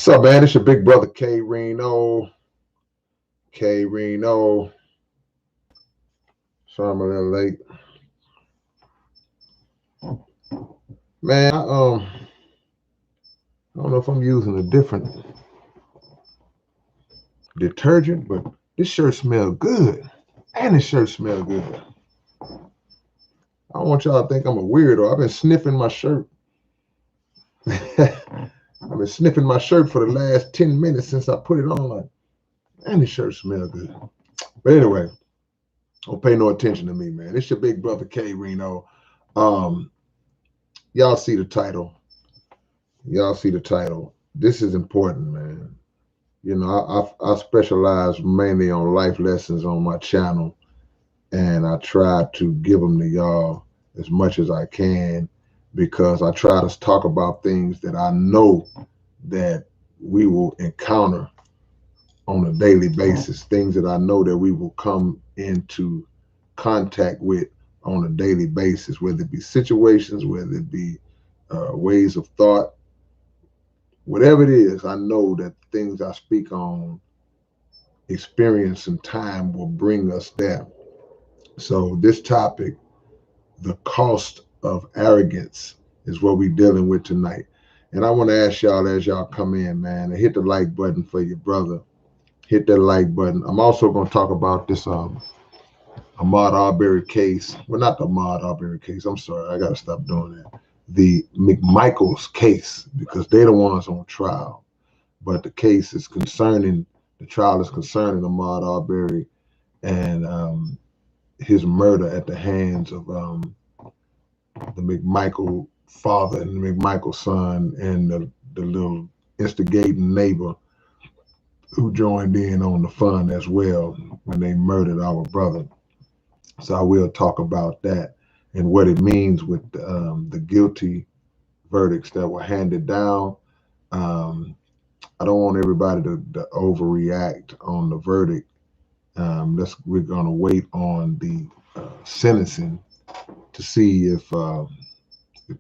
What's up, man? It's your big brother K-Rino. K-Rino. Sorry I'm a little late. Man, I don't know if I'm using a different detergent, but this shirt smells good. And this shirt smells good. I don't want y'all to think I'm a weirdo. I've been sniffing my shirt. I've been sniffing my shirt for the last 10 minutes since I put it on. Like, and this shirt smells good. But anyway, don't pay no attention to me, man. It's your big brother K-Rino. Y'all see the title. Y'all see the title. This is important, man. You know, I specialize mainly on life lessons on my channel, and I try to give them to y'all as much as I can because I try to talk about things that I know that we will encounter on a daily basis, things that I know that we will come into contact with on a daily basis, whether it be situations, whether it be ways of thought, whatever it is. I know that things I speak on, experience and time will bring us there. So this topic, the cost of arrogance, is what we're dealing with tonight. And I want to ask y'all as y'all come in, man, and hit the like button for your brother. Hit that like button. I'm also going to talk about this Ahmaud Arbery case. Well, not the Ahmaud Arbery case. I'm sorry. I got to stop doing that. The McMichaels case, because they're the ones on trial. But the case is concerning, the trial is concerning Ahmaud Arbery and his murder at the hands of the McMichael father and the McMichael son and the little instigating neighbor who joined in on the fun as well when they murdered our brother. So I will talk about that and what it means with the guilty verdicts that were handed down. I don't want everybody to overreact on the verdict. We're going to wait on the sentencing to see if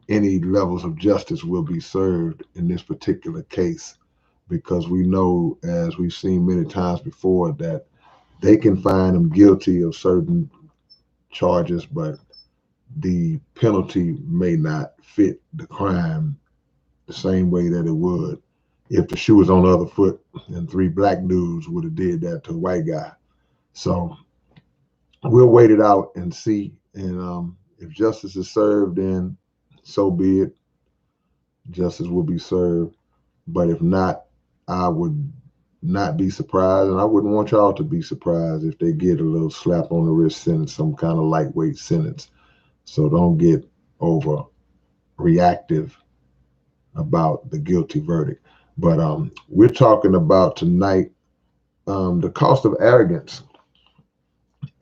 any levels of justice will be served in this particular case, because we know, as we've seen many times before, that they can find them guilty of certain charges, but the penalty may not fit the crime the same way that it would if the shoe was on the other foot and three black dudes would have did that to a white guy. So we'll wait it out and see. And if justice is served, then so be it. Justice will be served. But if not, I would not be surprised, and I wouldn't want y'all to be surprised if they get a little slap on the wrist sentence, some kind of lightweight sentence. So don't get overreactive about the guilty verdict. But we're talking about tonight the cost of arrogance.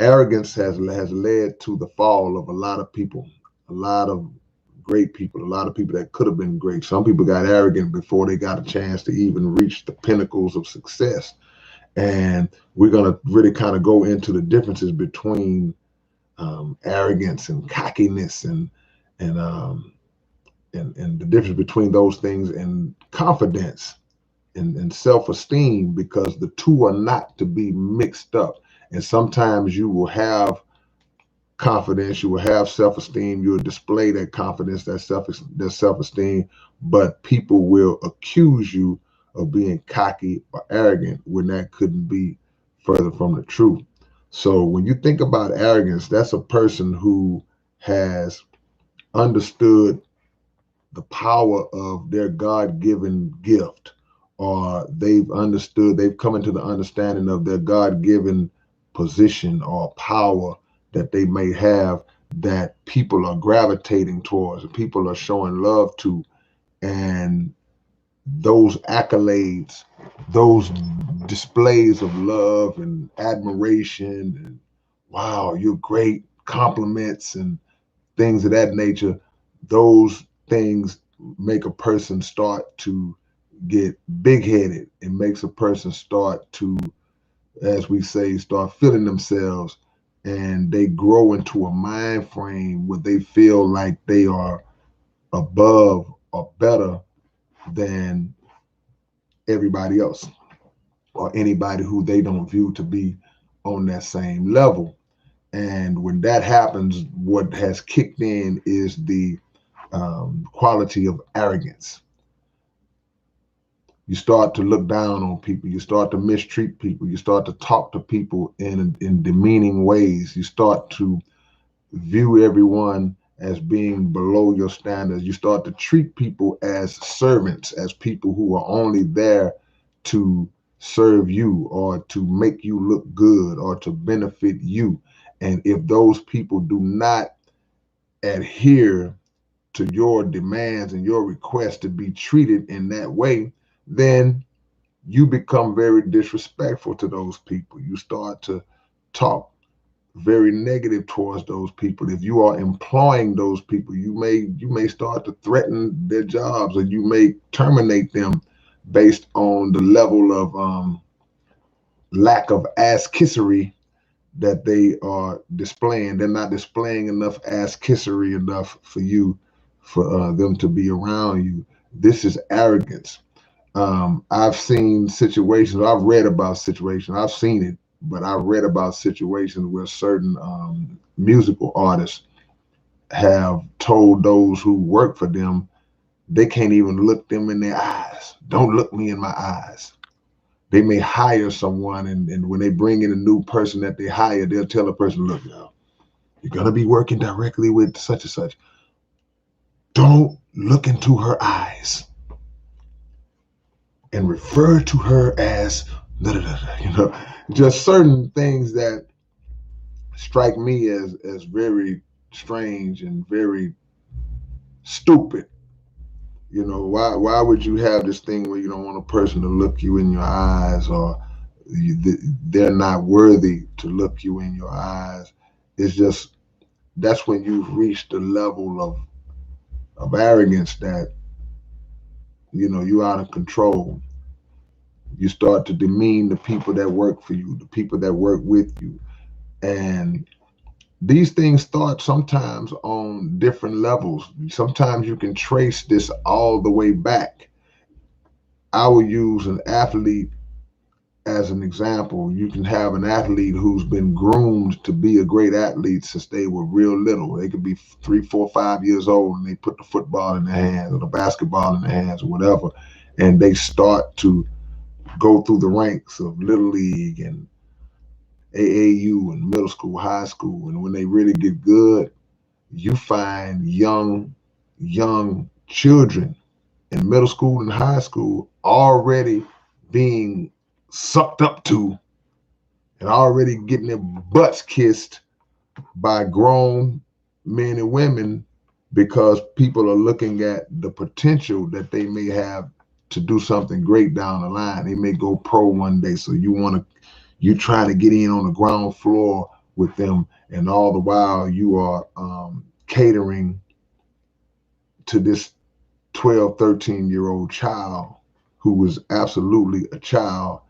Arrogance has led to the fall of a lot of people, a lot of great people, a lot of people that could have been great. Some people got arrogant before they got a chance to even reach the pinnacles of success. And we're going to really kind of go into the differences between arrogance and cockiness and the difference between those things and confidence and self-esteem, because the two are not to be mixed up. And sometimes you will have confidence, you will have self-esteem, you will display that confidence, that self-esteem, but people will accuse you of being cocky or arrogant when that couldn't be further from the truth. So when you think about arrogance, that's a person who has understood the power of their God-given gift, or they've come into the understanding of their God-given position or power that they may have, that people are gravitating towards and people are showing love to. And those accolades, those displays of love and admiration and wow, you're great, compliments and things of that nature, those things make a person start to get big-headed. It makes a person start to, as we say, start feeling themselves, and they grow into a mind frame where they feel like they are above or better than everybody else or anybody who they don't view to be on that same level. And when that happens, what has kicked in is the quality of arrogance. You start to look down on people. You start to mistreat people. You start to talk to people in demeaning ways. You start to view everyone as being below your standards. You start to treat people as servants, as people who are only there to serve you or to make you look good or to benefit you. And if those people do not adhere to your demands and your requests to be treated in that way, then you become very disrespectful to those people. You start to talk very negative towards those people. If you are employing those people, you may start to threaten their jobs, or you may terminate them based on the level of lack of ass kissery that they are displaying. They're not displaying enough ass kissery enough for you, for them to be around you. This is arrogance. I've seen situations, I've read about situations, I've seen it, but I read about situations where certain musical artists have told those who work for them they can't even look them in their eyes. Don't look me in my eyes. They may hire someone, and when they bring in a new person that they hire, they'll tell the person, look, now, you're going to be working directly with such and such. Don't look into her eyes and refer to her as, da, da, da, da, you know, just certain things that strike me as very strange and very stupid. You know, why would you have this thing where you don't want a person to look you in your eyes, or they're not worthy to look you in your eyes? It's just, that's when you've reached the level of arrogance that, you know, you're out of control. You start to demean the people that work for you, the people that work with you. And these things start sometimes on different levels. Sometimes you can trace this all the way back. I will use an athlete as an example. You can have an athlete who's been groomed to be a great athlete since they were real little. They could be 3, 4, 5 years old, and they put the football in their hands or the basketball in their hands or whatever, and they start to go through the ranks of Little League and AAU and middle school, high school. And when they really get good, you find young children in middle school and high school already being sucked up to and already getting their butts kissed by grown men and women, because people are looking at the potential that they may have to do something great down the line. They may go pro one day. So you trying to get in on the ground floor with them, and all the while you are catering to this 12, 13-year-old child who was absolutely a child,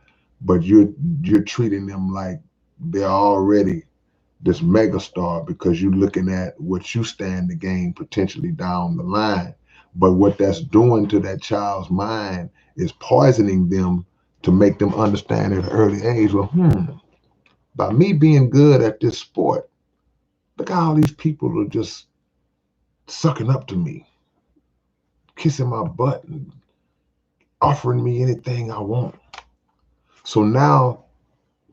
but you're treating them like they're already this megastar because you're looking at what you stand to gain potentially down the line. But what that's doing to that child's mind is poisoning them to make them understand at an early age, well, by me being good at this sport, look how all these people are just sucking up to me, kissing my butt and offering me anything I want. So now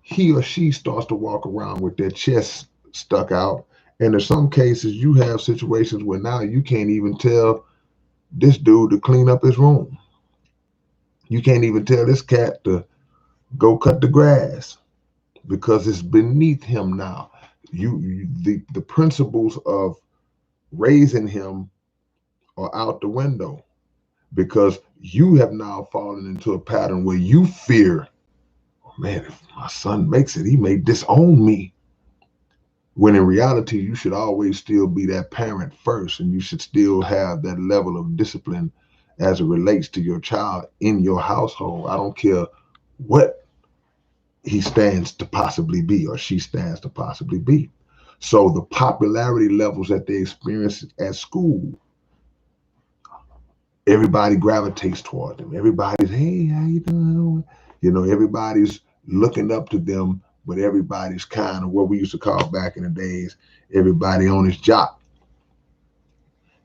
he or she starts to walk around with their chest stuck out. And in some cases, you have situations where now you can't even tell this dude to clean up his room. You can't even tell this cat to go cut the grass because it's beneath him now. The principles of raising him are out the window because you have now fallen into a pattern where you fear, oh man, if my son makes it, he may disown me. When in reality, you should always still be that parent first, and you should still have that level of discipline as it relates to your child in your household. I don't care what he stands to possibly be or she stands to possibly be. So the popularity levels that they experience at school everybody gravitates toward them. Everybody's, hey, how you doing? You know, everybody's looking up to them, but everybody's kind of what we used to call back in the days, everybody on his job.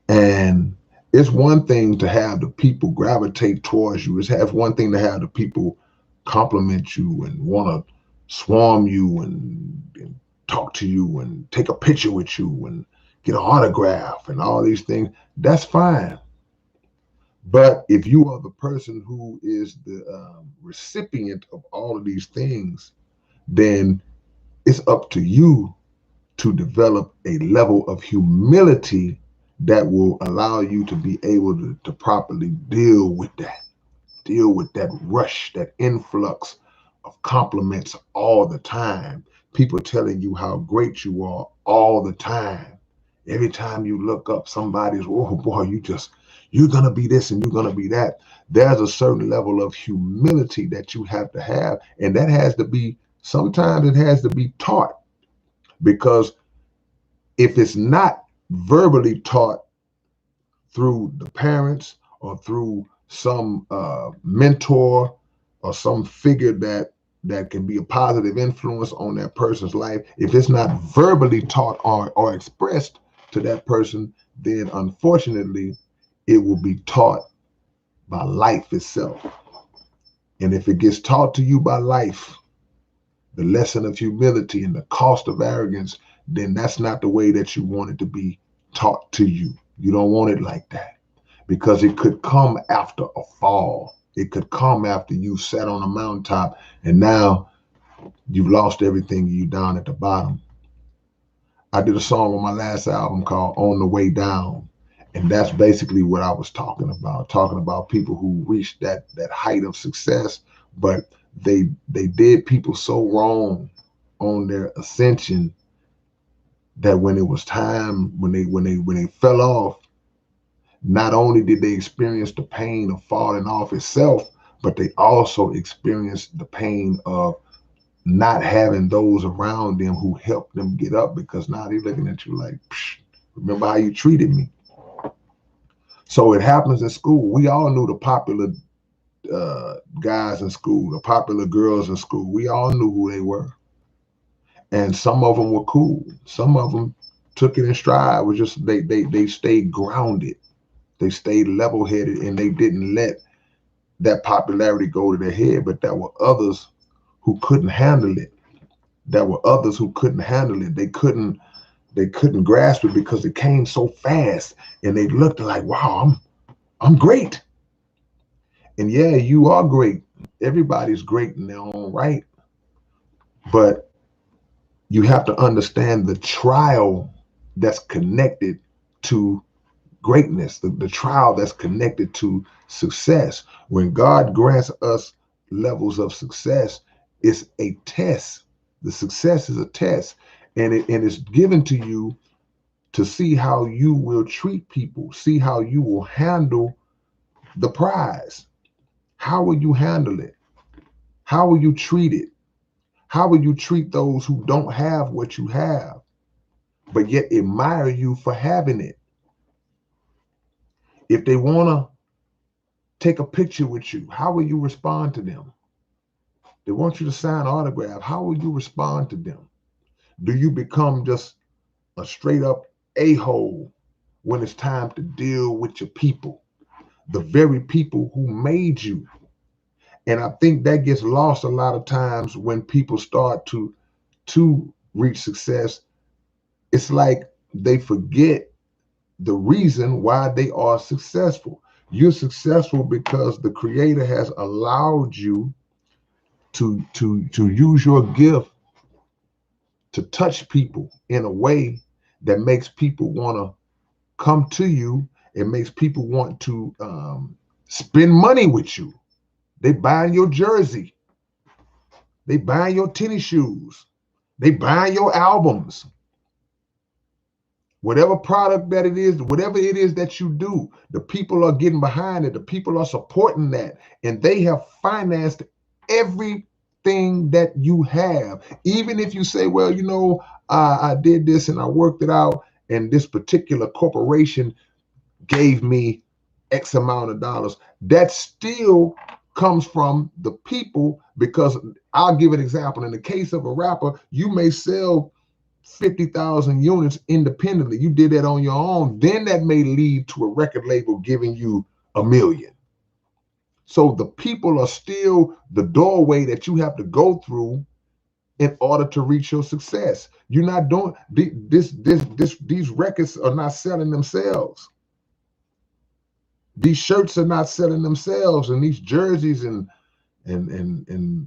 And it's one thing to have the people gravitate towards you. It's one thing to have the people compliment you and want to swarm you and talk to you and take a picture with you and get an autograph and all these things. That's fine. But if you are the person who is the recipient of all of these things, then it's up to you to develop a level of humility that will allow you to be able to properly deal with that rush, that influx of compliments all the time. People telling you how great you are all the time. Every time you look up, somebody's, oh boy, you're going to be this and you're going to be that. There's a certain level of humility that you have to have. And that has to be, sometimes it has to be taught, because if it's not verbally taught through the parents or through some mentor or some figure that can be a positive influence on that person's life, if it's not verbally taught or expressed to that person, then unfortunately it will be taught by life itself. And if it gets taught to you by life, the lesson of humility and the cost of arrogance, then that's not the way that you want it to be taught to you. You don't want it like that, because it could come after a fall. It could come after you sat on a mountaintop and now you've lost everything, you down at the bottom. I did a song on my last album called On the Way Down. And that's basically what I was talking about people who reached that height of success, but they did people so wrong on their ascension that when it was time, when they fell off, not only did they experience the pain of falling off itself, but they also experienced the pain of not having those around them who helped them get up, because now they're looking at you like, remember how you treated me. So it happens in school. We all knew the popular guys in school, the popular girls in school. We all knew who they were. And some of them were cool. Some of them took it in stride. It was just they stayed grounded. They stayed level-headed, and they didn't let that popularity go to their head. But there were others who couldn't handle it. They couldn't grasp it because it came so fast, and they looked like, wow, I'm great. And yeah, you are great. Everybody's great in their own right. But you have to understand the trial that's connected to greatness, the trial that's connected to success. When God grants us levels of success, it's a test. The success is a test, and it's given to you to see how you will treat people, see how you will handle the prize. How will you handle it? How will you treat it? How will you treat those who don't have what you have, but yet admire you for having it? If they want to take a picture with you, how will you respond to them? They want you to sign an autograph. How will you respond to them? Do you become just a straight up a-hole when it's time to deal with your people, the very people who made you? And I think that gets lost a lot of times when people start to reach success. It's like they forget the reason why they are successful. You're successful because the Creator has allowed you to use your gift to touch people in a way that makes people want to come to you. It makes people want to spend money with you. They buying your jersey. They buying your tennis shoes. They buying your albums. Whatever product that it is, whatever it is that you do, the people are getting behind it. The people are supporting that. And they have financed everything that you have. Even if you say, well, you know, I did this and I worked it out, and this particular corporation gave me X amount of dollars. That still comes from the people, because I'll give an example. In the case of a rapper, you may sell 50,000 units independently. You did that on your own. Then that may lead to a record label giving you 1 million. So the people are still the doorway that you have to go through in order to reach your success. You're not doing these records are not selling themselves. These shirts are not selling themselves, and these jerseys and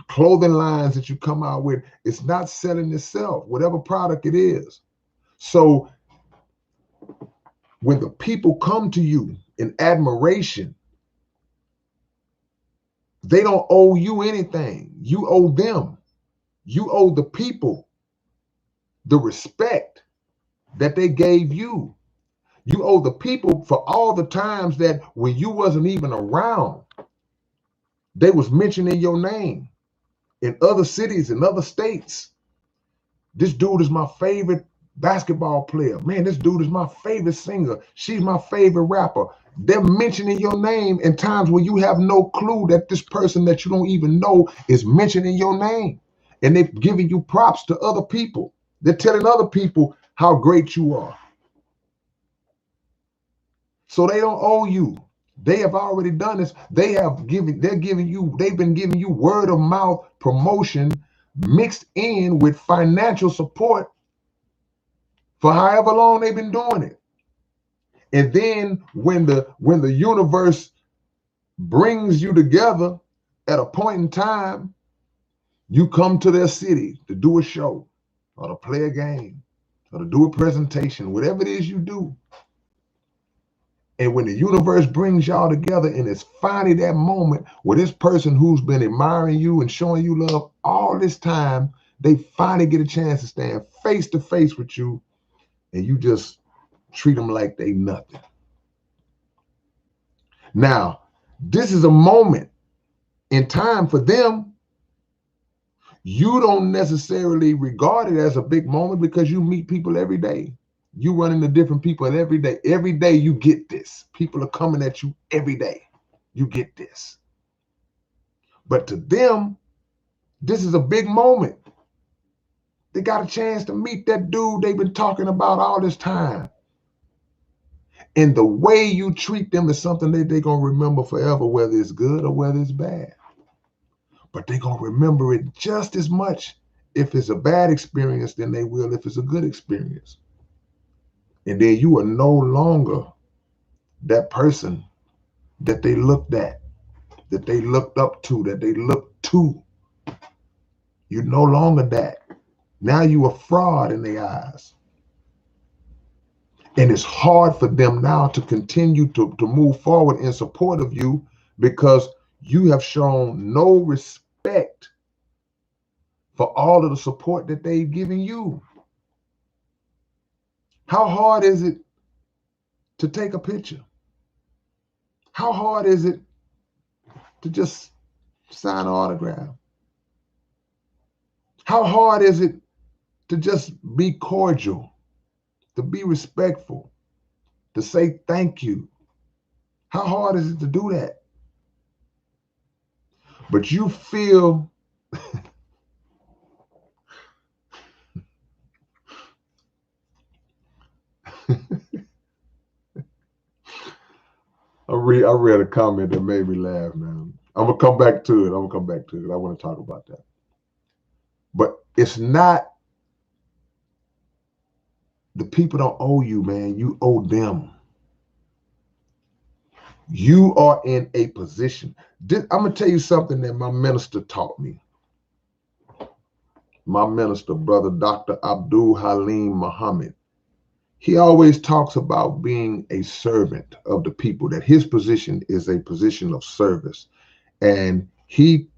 clothing lines that you come out with, it's not selling itself, whatever product it is. So when the people come to you in admiration, they don't owe you anything. You owe them. You owe the people the respect that they gave you. You owe the people for all the times that when you wasn't even around, they was mentioning your name in other cities, in other states. This dude is my favorite basketball player. Man, this dude is my favorite singer. She's my favorite rapper. They're mentioning your name in times where you have no clue that this person that you don't even know is mentioning your name. And they're giving you props to other people. They're telling other people how great you are. So they don't owe you. They have already done this. They've been giving you word of mouth promotion mixed in with financial support for however long they've been doing it. And then when the universe brings you together at a point in time, you come to their city to do a show or to play a game or to do a presentation, whatever it is you do. And when the universe brings y'all together, and it's finally that moment where this person who's been admiring you and showing you love all this time, they finally get a chance to stand face to face with you, and you just treat them like they nothing. Now, this is a moment in time for them. You don't necessarily regard it as a big moment because you meet people every day. You run into different people every day. Every day you get this. People are coming at you every day. You get this. But to them, this is a big moment. They got a chance to meet that dude they've been talking about all this time. And the way you treat them is something that they're going to remember forever, whether it's good or whether it's bad. But they're going to remember it just as much if it's a bad experience than they will if it's a good experience. And then you are no longer that person that they looked at, that they looked up to, that they looked to. You're no longer that. Now you a fraud in their eyes. And it's hard for them now to continue to move forward in support of you because you have shown no respect for all of the support that they've given you. How hard is it to take a picture? How hard is it to just sign an autograph? How hard is it to just be cordial, to be respectful, to say thank you? How hard is it to do that? But you feel I read a comment that made me laugh, man. I'm gonna come back to it. I want to talk about that. But it's not, the people don't owe you, man. You owe them. You are in a position. I'm gonna tell you something that my minister taught me. My minister, brother Dr. Abdul Halim Muhammad. He always talks about being a servant of the people, that his position is a position of service. And he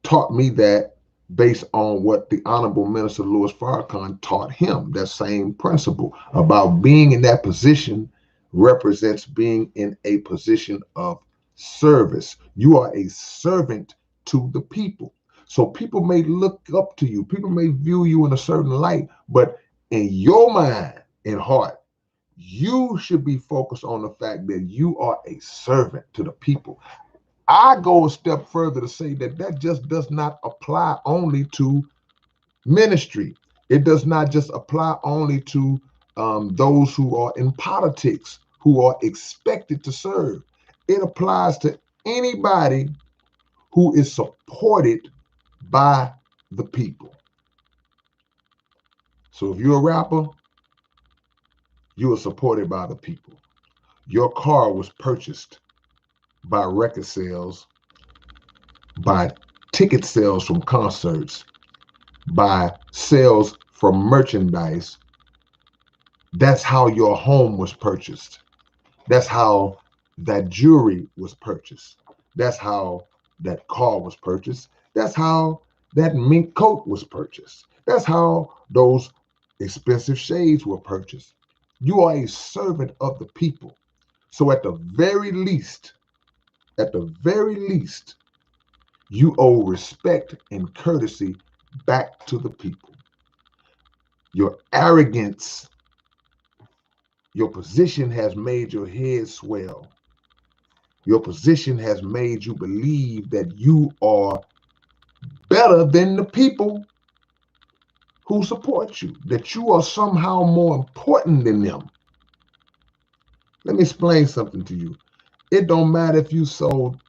taught me that based on what the Honorable Minister Louis Farrakhan taught him, that same principle about being in that position represents being in a position of service. You are a servant to the people. So people may look up to you. People may view you in a certain light, but in your mind and heart, You should be focused on the fact that you are a servant to the people. I go a step further to say that that just does not apply only to ministry. It does not just apply only to those who are in politics, who are expected to serve. It applies to anybody who is supported by the people. So if you're a rapper, you are supported by the people. Your car was purchased by record sales, by ticket sales from concerts, by sales from merchandise. That's how your home was purchased. That's how that jewelry was purchased. That's how that car was purchased. That's how that mink coat was purchased. That's how those expensive shades were purchased. You are a servant of the people. So at the very least, you owe respect and courtesy back to the people. Your arrogance, your position has made your head swell. Your position has made you believe that you are better than the people who support you, that you are somehow more important than them. Let me explain something to you. It don't matter if you sold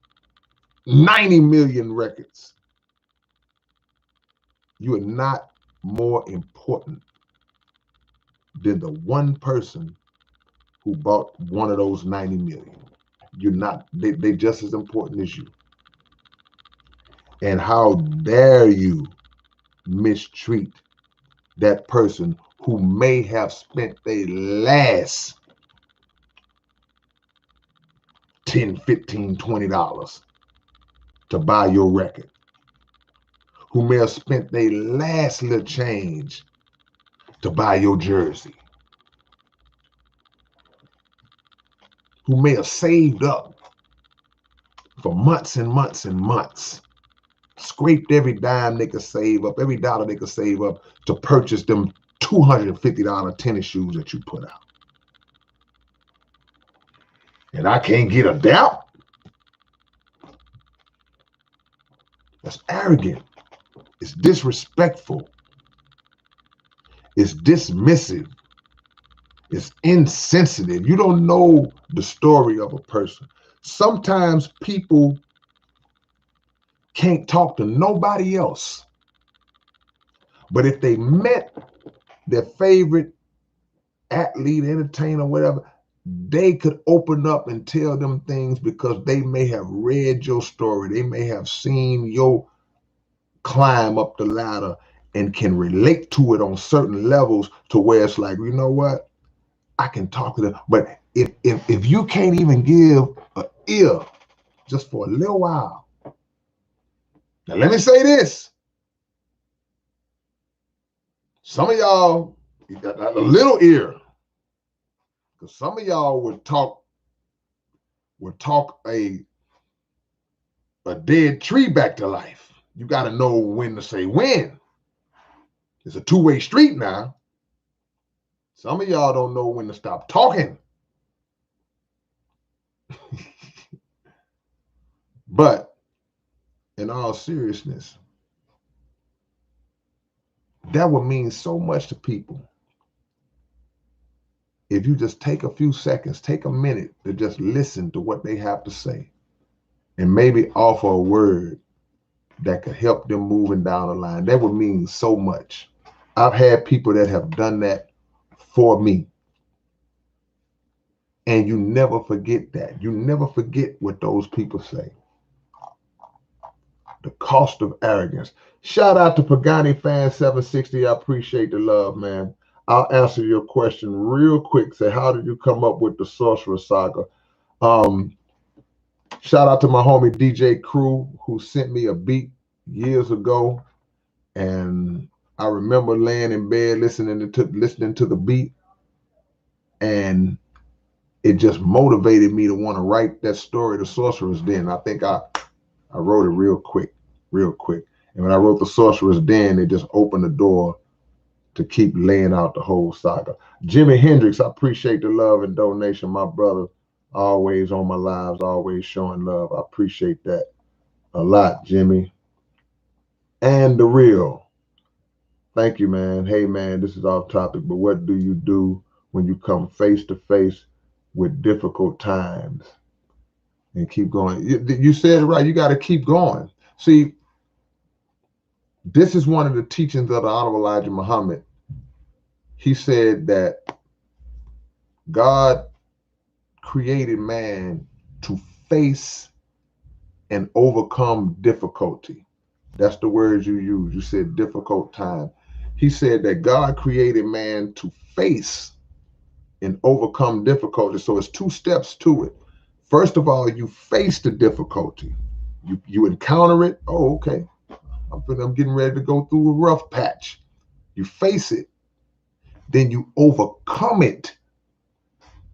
90 million records. You are not more important than the one person who bought one of those 90 million. You're not, they just as important as you. And how dare you mistreat that person who may have spent their last $10, $15, $20 to buy your record, who may have spent their last little change to buy your jersey, who may have saved up for months and months and months, scraped every dime they could save up, every dollar they could save up to purchase them $250 tennis shoes that you put out. And I can't get a doubt? That's arrogant. It's disrespectful. It's dismissive. It's insensitive. You don't know the story of a person. Sometimes people can't talk to nobody else. But if they met their favorite athlete, entertainer, whatever, they could open up and tell them things because they may have read your story. They may have seen your climb up the ladder and can relate to it on certain levels to where it's like, you know what? I can talk to them. But if you can't even give an ear just for a little while. Now let me say this. Some of y'all, you got a little ear. Because some of y'all would talk a dead tree back to life. You got to know when to say when. It's a two-way street now. Some of y'all don't know when to stop talking. But in all seriousness, that would mean so much to people if you just take a few seconds, take a minute to just listen to what they have to say and maybe offer a word that could help them moving down the line. That would mean so much. I've had people that have done that for me. And you never forget that. You never forget what those people say. The cost of arrogance. Shout out to Pagani Fan 760. I appreciate the love, man. I'll answer your question real quick. Say, how did you come up with the Sorcerer Saga? Shout out to my homie DJ Crew, who sent me a beat years ago. And I remember laying in bed listening to the beat. And it just motivated me to want to write that story, The Sorcerer's Den. I think I wrote it real quick. And when I wrote The Sorcerer's Den, it just opened the door to keep laying out the whole saga. Jimi Hendrix, I appreciate the love and donation, my brother. Always on my lives, always showing love. I appreciate that a lot, Jimmy. And the real. Thank you, man. Hey, man, this is off topic, but what do you do when you come face to face with difficult times? And keep going. You said it right. You got to keep going. See, this is one of the teachings of the Honorable Elijah Muhammad. He said that God created man to face and overcome difficulty. That's the words you use. You said difficult time. He said that God created man to face and overcome difficulty. So it's two steps to it. First of all, you face the difficulty. You encounter it. Oh, okay. I'm getting ready to go through a rough patch. You face it. Then you overcome it.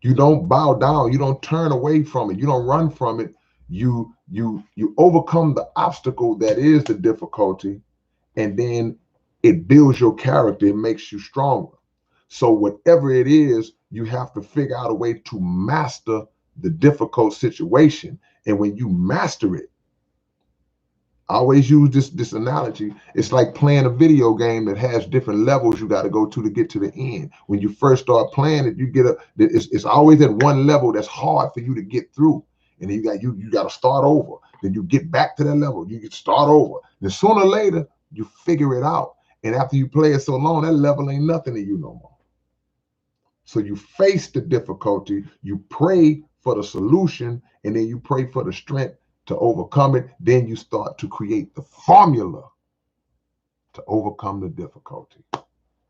You don't bow down. You don't turn away from it. You don't run from it. You overcome the obstacle that is the difficulty, and then it builds your character. It makes you stronger. So whatever it is, you have to figure out a way to master the difficult situation. And when you master it, I always use this analogy. It's like playing a video game that has different levels you got to go to get to the end. When you first start playing it, it's always at one level that's hard for you to get through. And then you got to start over. Then you get back to that level. You get start over. Then sooner or later, you figure it out. And after you play it so long, that level ain't nothing to you no more. So you face the difficulty, you pray for the solution, and then you pray for the strength to overcome it. Then you start to create the formula to overcome the difficulty. I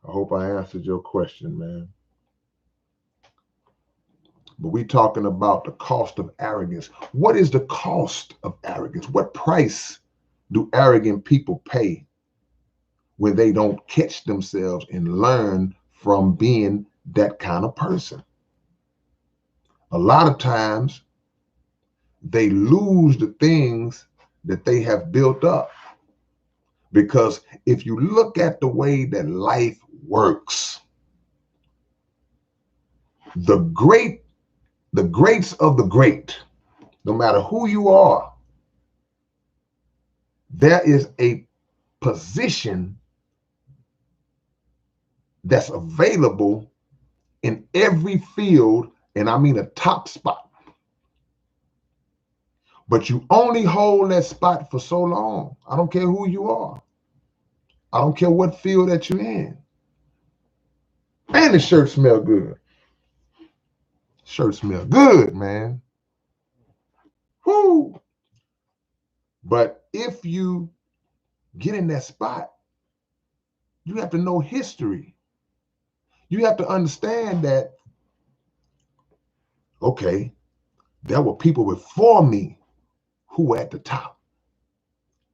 hope I answered your question, man. But we're talking about the cost of arrogance. What is the cost of arrogance? What price do arrogant people pay when they don't catch themselves and learn from being that kind of person? A lot of times they lose the things that they have built up. Because if you look at the way that life works, the greats of the great, no matter who you are, there is a position that's available in every field, and I mean a top spot. But you only hold that spot for so long. I don't care who you are. I don't care what field that you're in. And the shirt smell good. Shirt smell good, man. Whoo! But if you get in that spot, you have to know history. You have to understand that, okay, there were people before me who were at the top.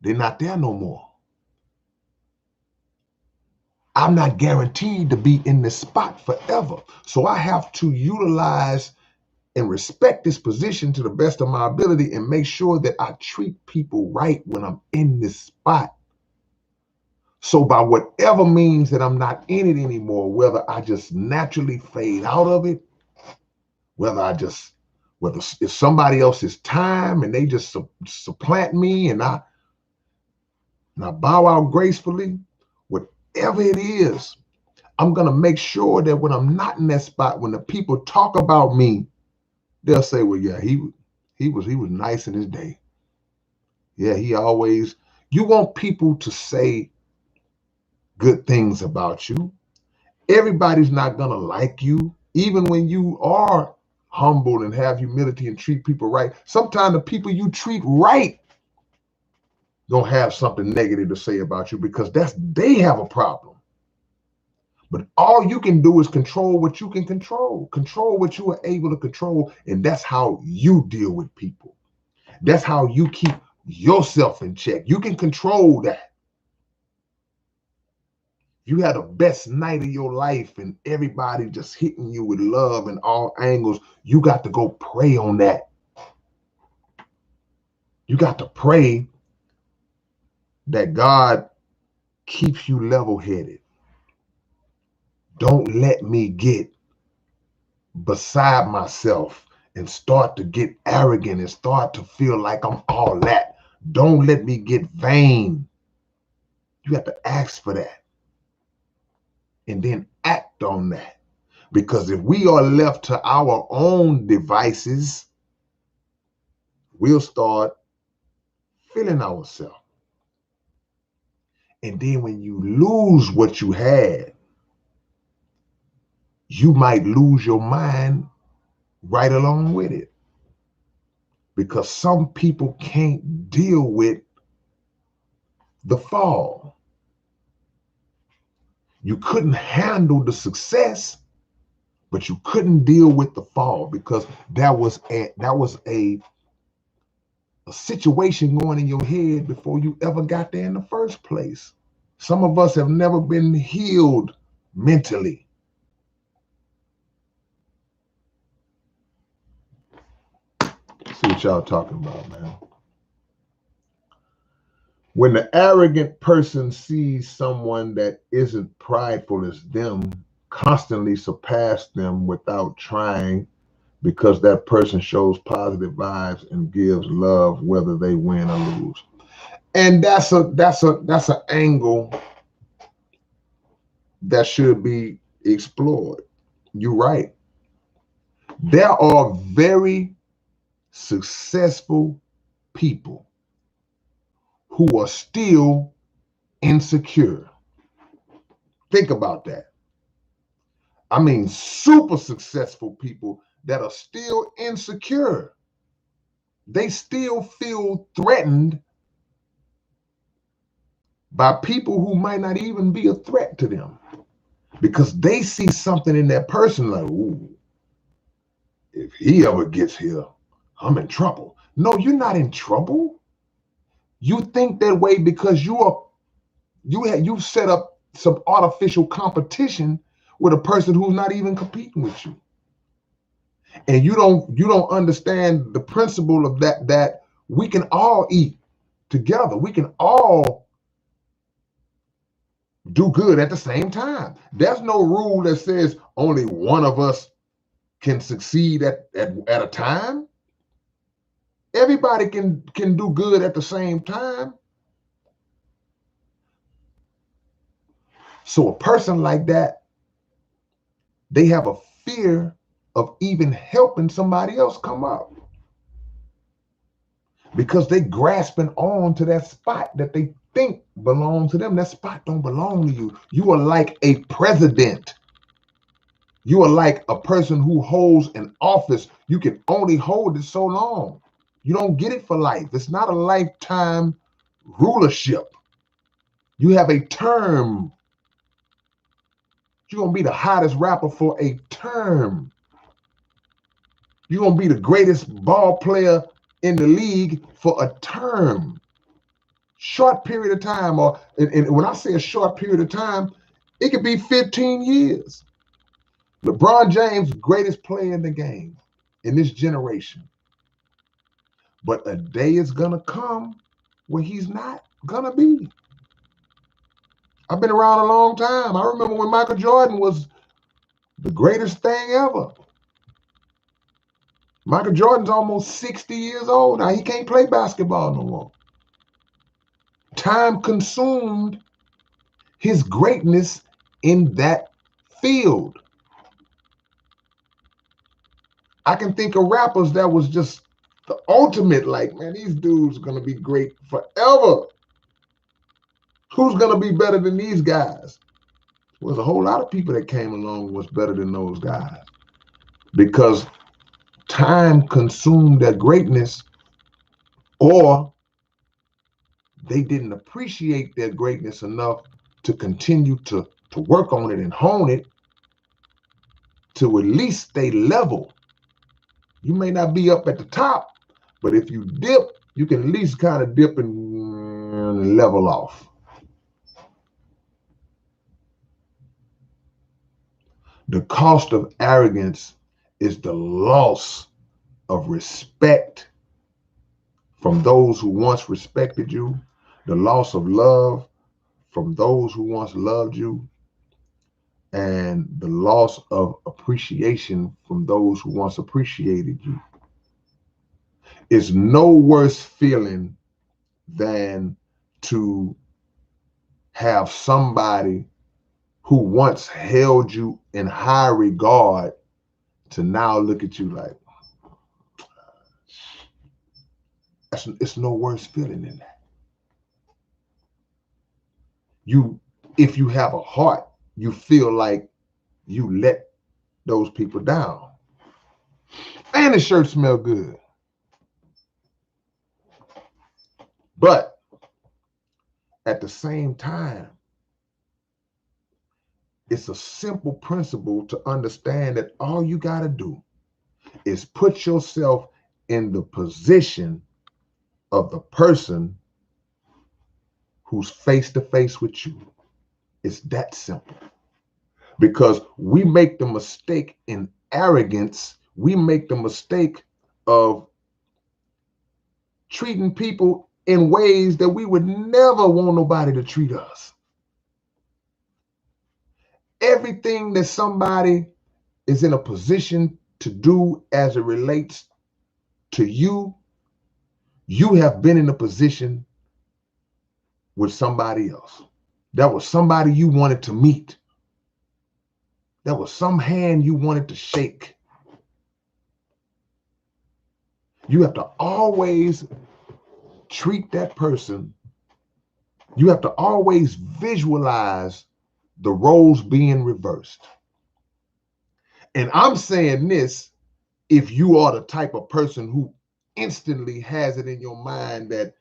They're not there no more. I'm not guaranteed to be in this spot forever. So I have to utilize and respect this position to the best of my ability and make sure that I treat people right when I'm in this spot. So by whatever means that I'm not in it anymore, whether I just naturally fade out of it, whether it's somebody else's time and they just supplant me and I bow out gracefully, whatever it is, I'm going to make sure that when I'm not in that spot, when the people talk about me, they'll say, well, yeah, he was nice in his day. Yeah, you want people to say good things about you. Everybody's not going to like you, even when you are humble and have humility and treat people right. Sometimes the people you treat right don't have something negative to say about you because they have a problem. But all you can do is control what you can control what you are able to control. And that's how you deal with people. That's how you keep yourself in check. You can control that. You had the best night of your life and everybody just hitting you with love in all angles. You got to go pray on that. You got to pray that God keeps you level-headed. Don't let me get beside myself and start to get arrogant and start to feel like I'm all that. Don't let me get vain. You have to ask for that and then act on that. Because if we are left to our own devices, we'll start feeling ourselves. And then when you lose what you had, you might lose your mind right along with it. Because some people can't deal with the fall. You couldn't handle the success, but you couldn't deal with the fall because that was a situation going in your head before you ever got there in the first place. Some of us have never been healed mentally. See what y'all talking about, man. When the arrogant person sees someone that isn't prideful as them constantly surpass them without trying, because that person shows positive vibes and gives love whether they win or lose. And that's an angle that should be explored. You're right. There are very successful people who are still insecure. Think about that. I mean, super successful people that are still insecure. They still feel threatened by people who might not even be a threat to them because they see something in that person like, ooh, if he ever gets here, I'm in trouble. No, you're not in trouble. You think that way because you've set up some artificial competition with a person who's not even competing with you. And you don't understand the principle of that we can all eat together. We can all do good at the same time. There's no rule that says only one of us can succeed at a time. Everybody can do good at the same time. So a person like that, they have a fear of even helping somebody else come up because they grasping on to that spot that they think belongs to them. That spot don't belong to you. You are like a president. You are like a person who holds an office. You can only hold it so long. You don't get it for life. It's not a lifetime rulership. You have a term. You're going to be the hottest rapper for a term. You're going to be the greatest ball player in the league for a term. Short period of time. And when I say a short period of time, it could be 15 years. LeBron James, greatest player in the game in this generation. But a day is going to come where he's not going to be. I've been around a long time. I remember when Michael Jordan was the greatest thing ever. Michael Jordan's almost 60 years old now. He can't play basketball no more. Time consumed his greatness in that field. I can think of rappers that was just the ultimate, like, man, these dudes are going to be great forever. Who's going to be better than these guys? Well, there's a whole lot of people that came along and was better than those guys because time consumed their greatness, or they didn't appreciate their greatness enough to continue to work on it and hone it to at least stay level. You may not be up at the top, but if you dip, you can at least kind of dip and level off. The cost of arrogance is the loss of respect from those who once respected you, the loss of love from those who once loved you, and the loss of appreciation from those who once appreciated you is no worse feeling than to have somebody who once held you in high regard to now look at you like, it's no worse feeling than that. If you have a heart, you feel like you let those people down. And the shirt smell good. But at the same time, it's a simple principle to understand that all you got to do is put yourself in the position of the person who's face to face with you. It's that simple. Because we make the mistake in arrogance, we make the mistake of treating people in ways that we would never want nobody to treat us. Everything that somebody is in a position to do as it relates to you, you have been in a position with somebody else. That was somebody you wanted to meet. That was some hand you wanted to shake. You have to always treat that person. You have to always visualize the roles being reversed. And I'm saying this if you are the type of person who instantly has it in your mind that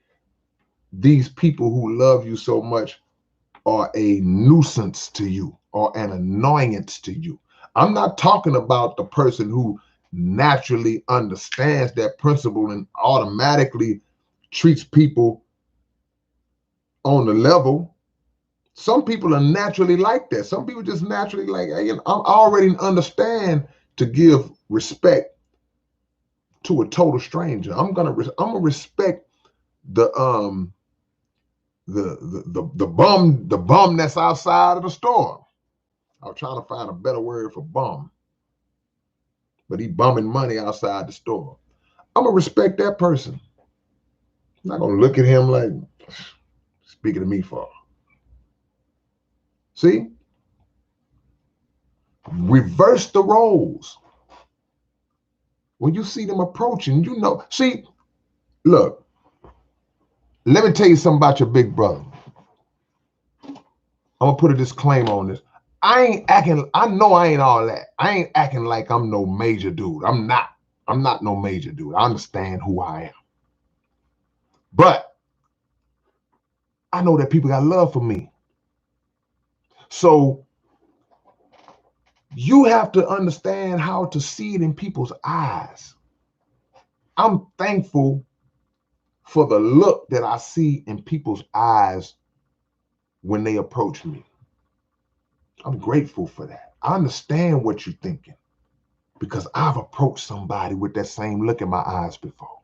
these people who love you so much are a nuisance to you or an annoyance to you. I'm not talking about the person who naturally understands that principle and automatically treats people on the level. Some people are naturally like that. Some people just naturally like, hey, I already understand to give respect to a total stranger. I'm gonna respect the bum that's outside of the store. I was trying to find a better word for bum, but he bumming money outside the store. I'm gonna respect that person. I'm not gonna look at him like, speaking to me for. See? Reverse the roles. When you see them approaching, you know. See, look, let me tell you something about your big brother. I'm gonna put a disclaimer on this. I know I ain't all that. I ain't acting like I'm no major dude. I'm not no major dude. I understand who I am. But I know that people got love for me. So you have to understand how to see it in people's eyes. I'm thankful for the look that I see in people's eyes when they approach me. I'm grateful for that. I understand what you're thinking because I've approached somebody with that same look in my eyes before.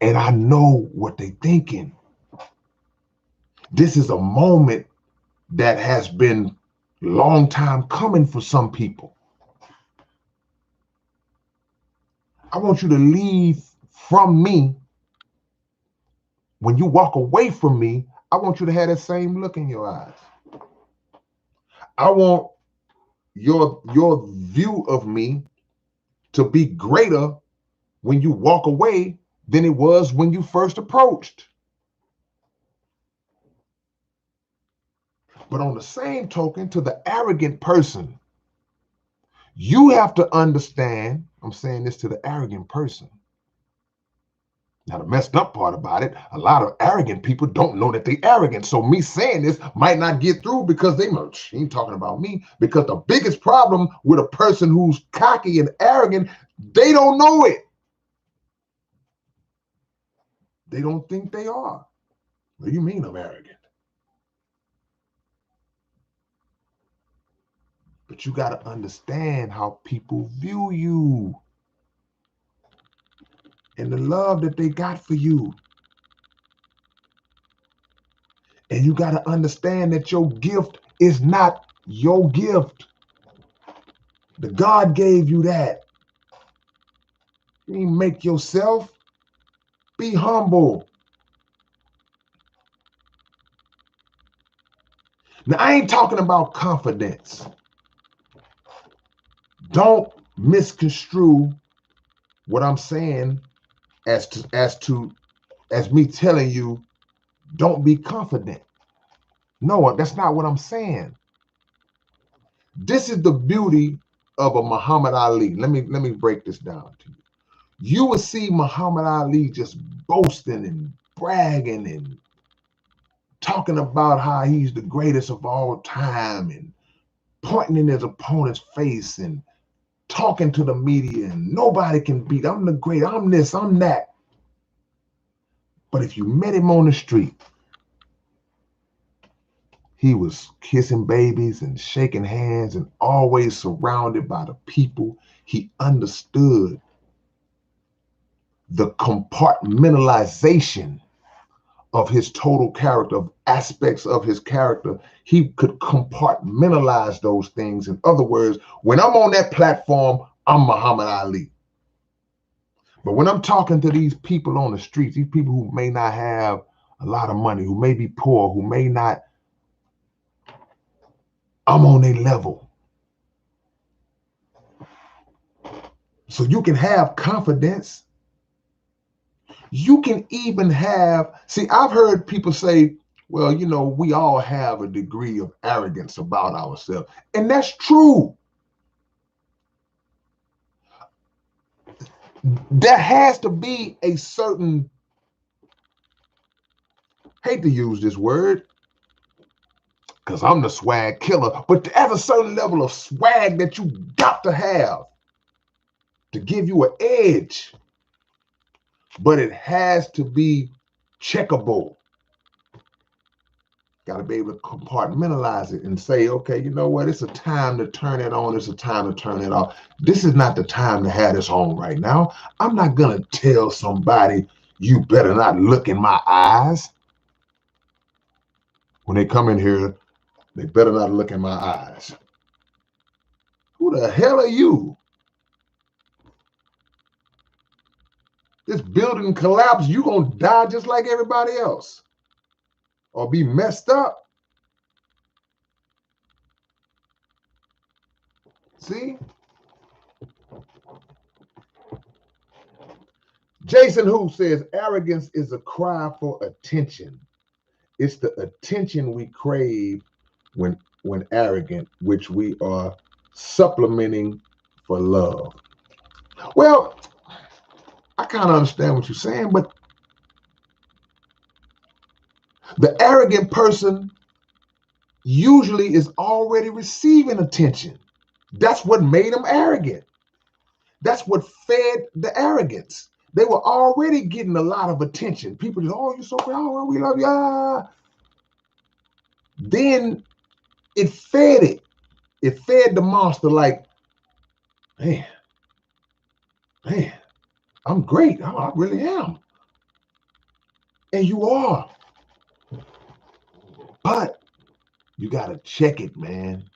And I know what they're thinking. This is a moment that has been a long time coming for some people. I want you to leave from me. When you walk away from me, I want you to have that same look in your eyes. I want your view of me to be greater when you walk away than it was when you first approached. But on the same token, to the arrogant person, you have to understand, I'm saying this to the arrogant person. Now, the messed up part about it, a lot of arrogant people don't know that they're arrogant. So me saying this might not get through because she ain't talking about me. Because the biggest problem with a person who's cocky and arrogant, they don't know it. They don't think they are. What do you mean I'm arrogant? But you got to understand how people view you and the love that they got for you. And you got to understand that your gift is not your gift. The God gave you that. You ain't make yourself. Be humble. Now, I ain't talking about confidence. Don't misconstrue what I'm saying as me telling you, don't be confident. No, that's not what I'm saying. This is the beauty of a Muhammad Ali. Let me break this down to you. You will see Muhammad Ali just boasting and bragging and talking about how he's the greatest of all time and pointing in his opponent's face and talking to the media and nobody can beat. I'm the great. I'm this. I'm that. But if you met him on the street, he was kissing babies and shaking hands and always surrounded by the people. He understood the compartmentalization of his total character, of aspects of his character. He could compartmentalize those things. In other words, when I'm on that platform, I'm Muhammad Ali. But when I'm talking to these people on the streets, these people who may not have a lot of money, who may be poor, who may not, I'm on their level. So you can have confidence. You can even have, see, I've heard people say, well, you know, we all have a degree of arrogance about ourselves. And that's true. There has to be a certain, hate to use this word, because I'm the swag killer, but there's a certain level of swag that you got to have to give you an edge. But it has to be checkable. Got to be able to compartmentalize it and say, okay, you know what? It's a time to turn it on. It's a time to turn it off. This is not the time to have this on right now. I'm not going to tell somebody, you better not look in my eyes. When they come in here, they better not look in my eyes. Who the hell are you? This building collapse, you going to die just like everybody else. Or be messed up. See? Jason Who says, arrogance is a cry for attention. It's the attention we crave when arrogant, which we are supplementing for love. Well, I kind of understand what you're saying, but the arrogant person usually is already receiving attention. That's what made them arrogant. That's what fed the arrogance. They were already getting a lot of attention. People just, oh, you're so great. Oh, we love you. Then it fed it. It fed the monster like, man, I'm great. Oh, I really am. And you are. But you got to check it, man.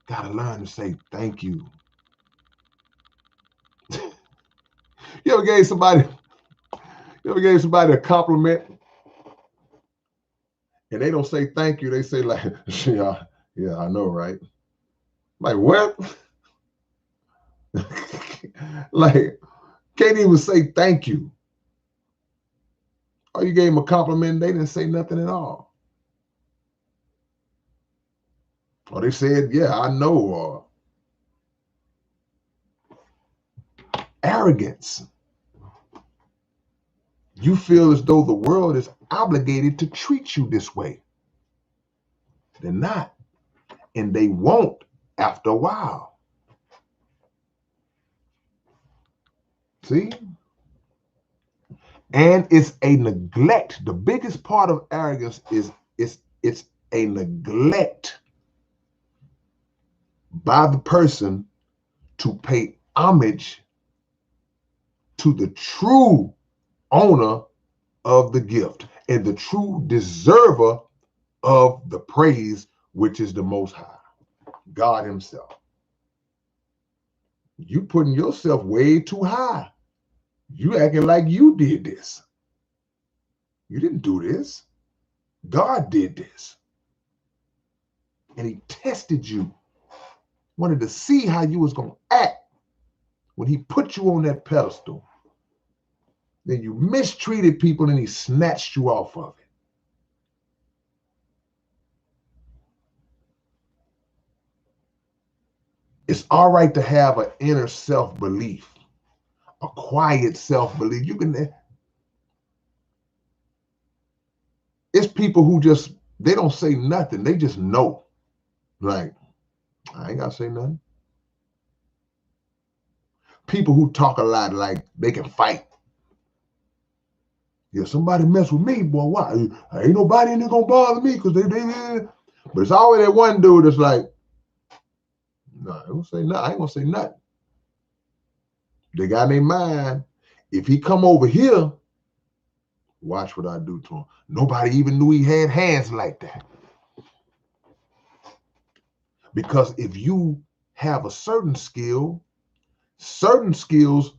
Got to learn to say thank you. You ever gave somebody a compliment and they don't say thank you? They say like, yeah, I know, right? Like, what? Like, can't even say thank you. Or you gave them a compliment, they didn't say nothing at all. Or they said, yeah, I know. Or arrogance. You feel as though the world is obligated to treat you this way. They're not. And they won't after a while. See? And it's a neglect. The biggest part of arrogance is it's a neglect by the person to pay homage to the true owner of the gift and the true deserver of the praise, which is the Most High, God himself. You putting yourself way too high. You acting like you did this. You didn't do this. God did this. And he tested you. Wanted to see how you was going to act when he put you on that pedestal. Then you mistreated people and he snatched you off of it. It's all right to have an inner self-belief, a quiet self-belief. It's people who they don't say nothing. They just know. Like, I ain't got to say nothing. People who talk a lot like they can fight. Yeah, somebody mess with me, boy. Why? Ain't nobody in there gonna bother me because they. But it's always that one dude that's like, no, I don't say nothing. I ain't gonna say nothing. They got in their mind, if he come over here, watch what I do to him. Nobody even knew he had hands like that. Because if you have a certain skill, certain skills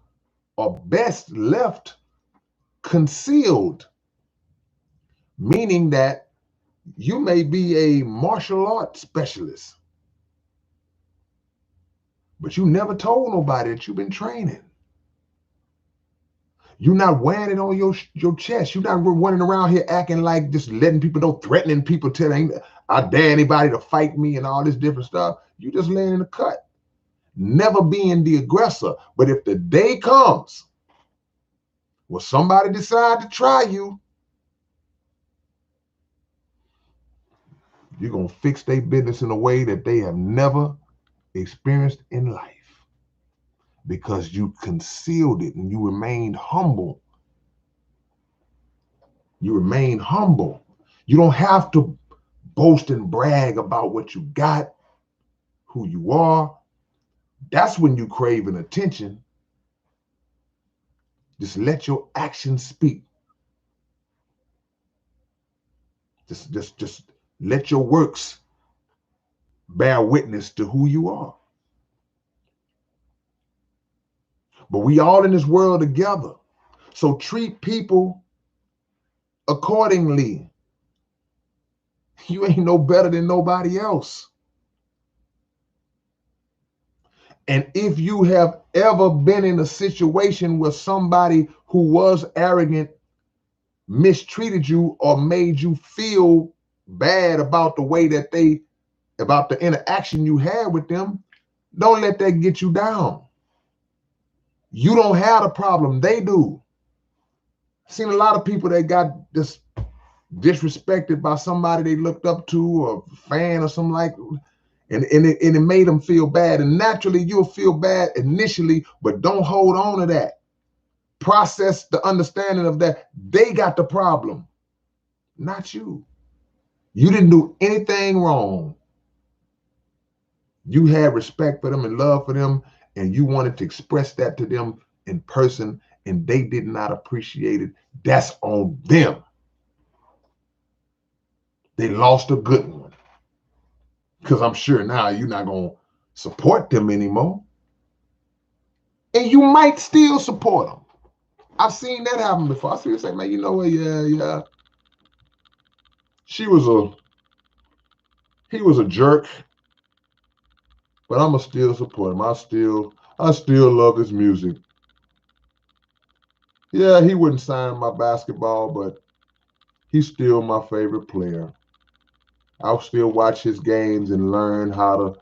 are best left concealed, meaning that you may be a martial arts specialist, but you never told nobody that you've been training. You're not wearing it on your chest. You're not running around here acting like just letting people know, threatening people, telling I dare anybody to fight me and all this different stuff. You just laying in the cut, never being the aggressor. But if the day comes where somebody decide to try you, you're going to fix their business in a way that they have never experienced in life. Because you concealed it and you remained humble. You remain humble. You don't have to boast and brag about what you got, who you are. That's when you craving attention. Just let your actions speak. Just let your works bear witness to who you are. But we all in this world together. So treat people accordingly. You ain't no better than nobody else. And if you have ever been in a situation where somebody who was arrogant mistreated you or made you feel bad about the way that about the interaction you had with them, don't let that get you down. You don't have the problem, they do. I've seen a lot of people that got disrespected by somebody they looked up to or a fan or something like that. And it made them feel bad. And naturally, you'll feel bad initially, but don't hold on to that. Process the understanding of that. They got the problem, not you. You didn't do anything wrong. You had respect for them and love for them, and you wanted to express that to them in person, and they did not appreciate it. That's on them. They lost a good one. Because I'm sure now you're not going to support them anymore. And you might still support them. I've seen that happen before. I see you say, man, you know what? Yeah. He was a jerk, but I'm going to still support him. I still love his music. Yeah, he wouldn't sign my basketball, but he's still my favorite player. I'll still watch his games and learn how to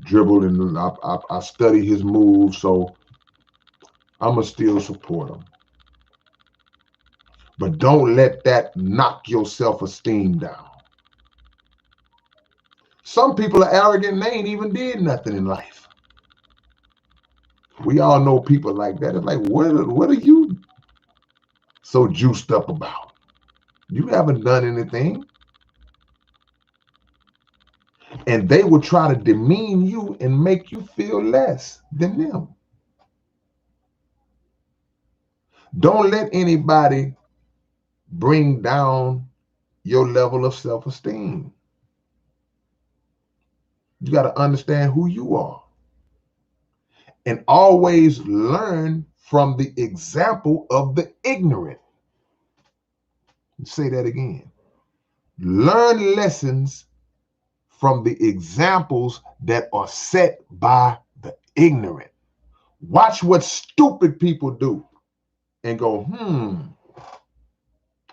dribble, and I study his moves, so I'm going to still support him. But don't let that knock your self-esteem down. Some people are arrogant and they ain't even did nothing in life. We all know people like that. It's like, what are you so juiced up about? You haven't done anything. And they will try to demean you and make you feel less than them. Don't let anybody bring down your level of self-esteem. You got to understand who you are. And always learn from the example of the ignorant. Say that again. Learn lessons from the examples that are set by the ignorant. Watch what stupid people do and go,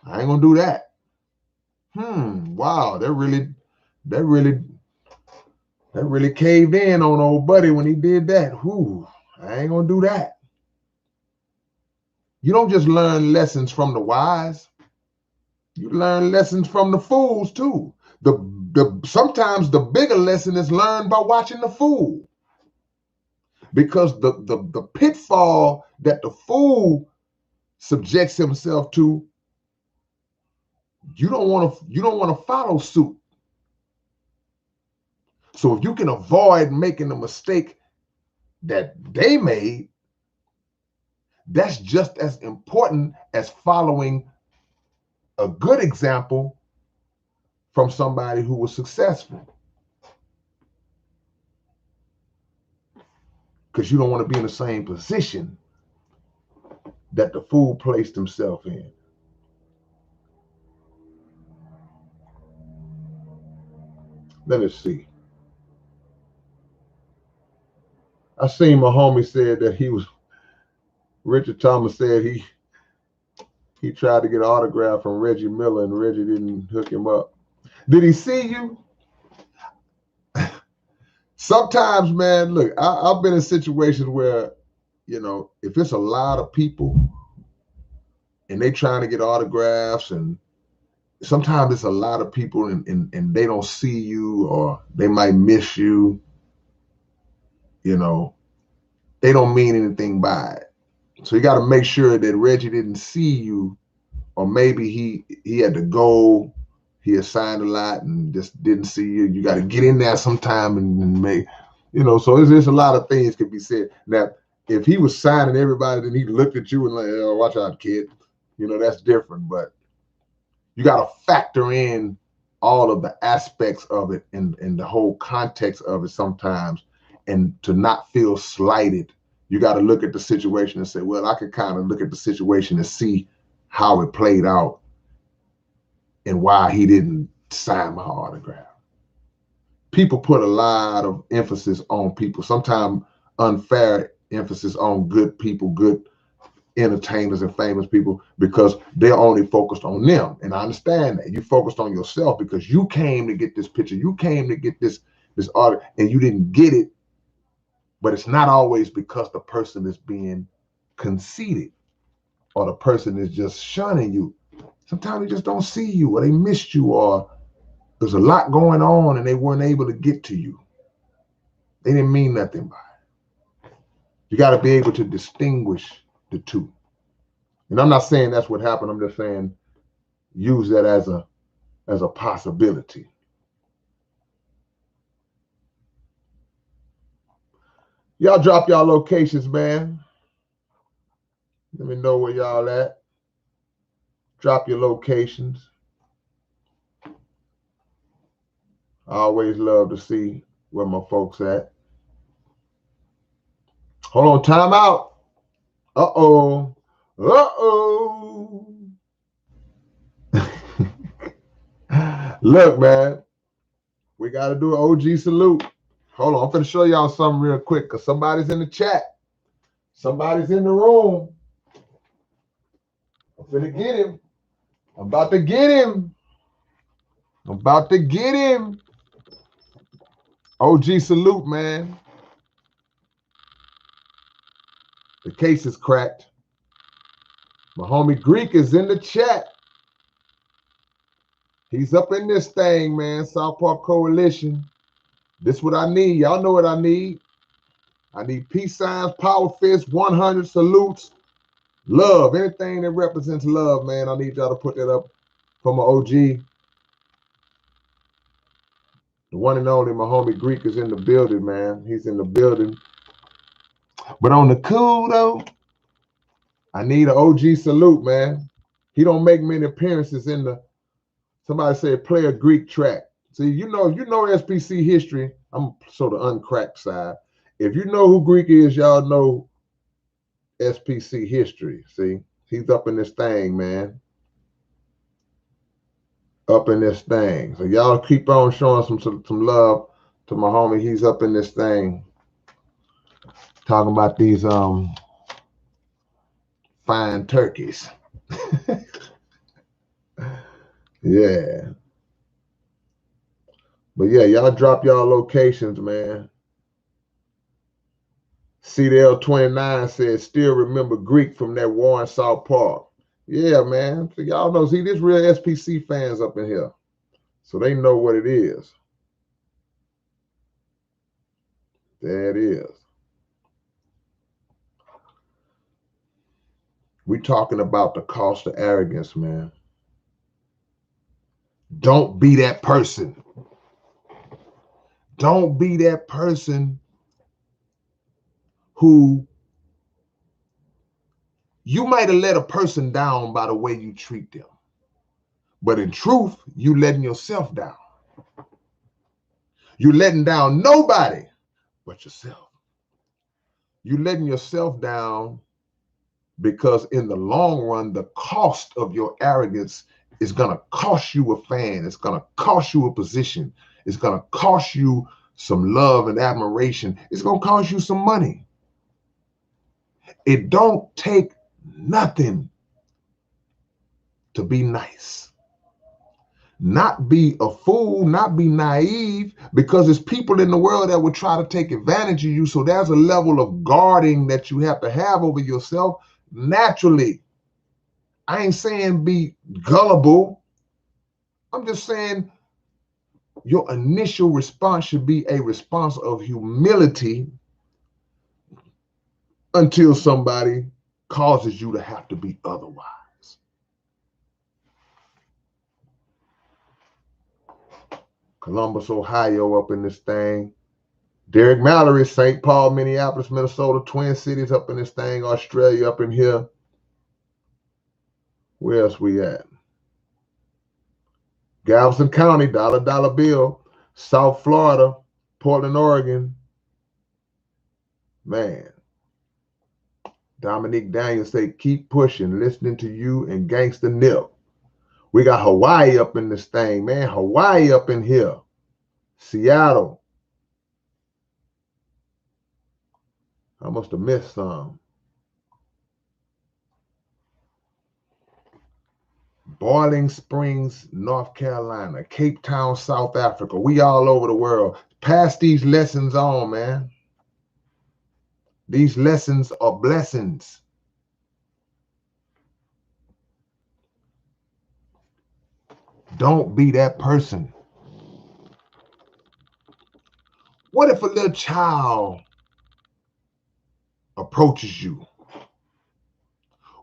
I ain't gonna do that. Wow, that really caved in on old buddy when he did that. I ain't gonna do that. You don't just learn lessons from the wise. You learn lessons from the fools too. Sometimes the bigger lesson is learned by watching the fool. Because the pitfall that the fool subjects himself to, you don't want to follow suit. So if you can avoid making the mistake that they made, that's just as important as following a good example from somebody who was successful. Because you don't want to be in the same position that the fool placed himself in. Let us see. I seen my homie said that Richard Thomas said he tried to get an autograph from Reggie Miller and Reggie didn't hook him up. Did he see you? Sometimes, man, look, I've been in situations where, if it's a lot of people and they trying to get autographs, and sometimes it's a lot of people and they don't see you or they might miss you, they don't mean anything by it. So you got to make sure that Reggie didn't see you, or maybe he had to go, he assigned a lot and just didn't see you. You got to get in there sometime and make, so there's a lot of things could be said. Now, if he was signing everybody, then he looked at you and like, oh, watch out, kid. That's different. But you got to factor in all of the aspects of it and the whole context of it sometimes, and to not feel slighted. You got to look at the situation and say, well, I could kind of look at the situation and see how it played out and why he didn't sign my autograph. People put a lot of emphasis on people, sometimes unfair emphasis on good people, good entertainers and famous people, because they're only focused on them. And I understand that. You focused on yourself because you came to get this picture. You came to get this art and you didn't get it. But it's not always because the person is being conceited or the person is just shunning you. Sometimes they just don't see you, or they missed you, or there's a lot going on and they weren't able to get to you. They didn't mean nothing by it. You got to be able to distinguish the two. And I'm not saying that's what happened. I'm just saying use that as a possibility. Y'all drop y'all locations, man. Let me know where y'all at. Drop your locations. I always love to see where my folks at. Hold on, time out. Uh-oh. Look, man, we got to do an OG salute. Hold on, I'm going to show y'all something real quick because somebody's in the chat. Somebody's in the room. I'm going to get him. I'm about to get him. I'm about to get him. OG salute, man. The case is cracked. My homie Greek is in the chat. He's up in this thing, man. South Park Coalition. This what I need. Y'all know what I need. I need peace signs, power fists, 100 salutes, love. Anything that represents love, man. I need y'all to put that up for my OG. The one and only, my homie Greek is in the building, man. He's in the building. But on the cool, though, I need an OG salute, man. He don't make many appearances in the, somebody said play a Greek track. See, you know SPC history. I'm sort of uncracked side. If you know who Greek is, y'all know SPC history. See, he's up in this thing, man. Up in this thing. So y'all keep on showing some love to my homie. He's up in this thing. Talking about these fine turkeys. Yeah. But yeah, y'all drop y'all locations, man. CDL29 says, still remember Greek from that war in South Park. Yeah, man. So y'all know, see, there's real SPC fans up in here. So they know what it is. There it is. We talking about the cost of arrogance, man. Don't be that person. Don't be that person who you might have let a person down by the way you treat them. But in truth, you letting yourself down. You're letting down nobody but yourself. You're letting yourself down because in the long run, the cost of your arrogance is going to cost you a fan. It's going to cost you a position. It's going to cost you some love and admiration. It's going to cost you some money. It don't take nothing to be nice. Not be a fool, not be naive, because there's people in the world that would try to take advantage of you. So there's a level of guarding that you have to have over yourself naturally. I ain't saying be gullible. I'm just saying your initial response should be a response of humility until somebody causes you to have to be otherwise. Columbus, Ohio, up in this thing. Derek Mallory, St. Paul, Minneapolis, Minnesota, Twin Cities up in this thing. Australia up in here. Where else we at? Galveston County, dollar bill. South Florida, Portland, Oregon. Man. Dominique Daniels say, keep pushing, listening to you and Gangsta Nip. We got Hawaii up in this thing, man. Hawaii up in here. Seattle. I must have missed some. Boiling Springs, North Carolina. Cape Town, South Africa. We all over the world. Pass these lessons on, man. These lessons are blessings. Don't be that person. What if a little child approaches you?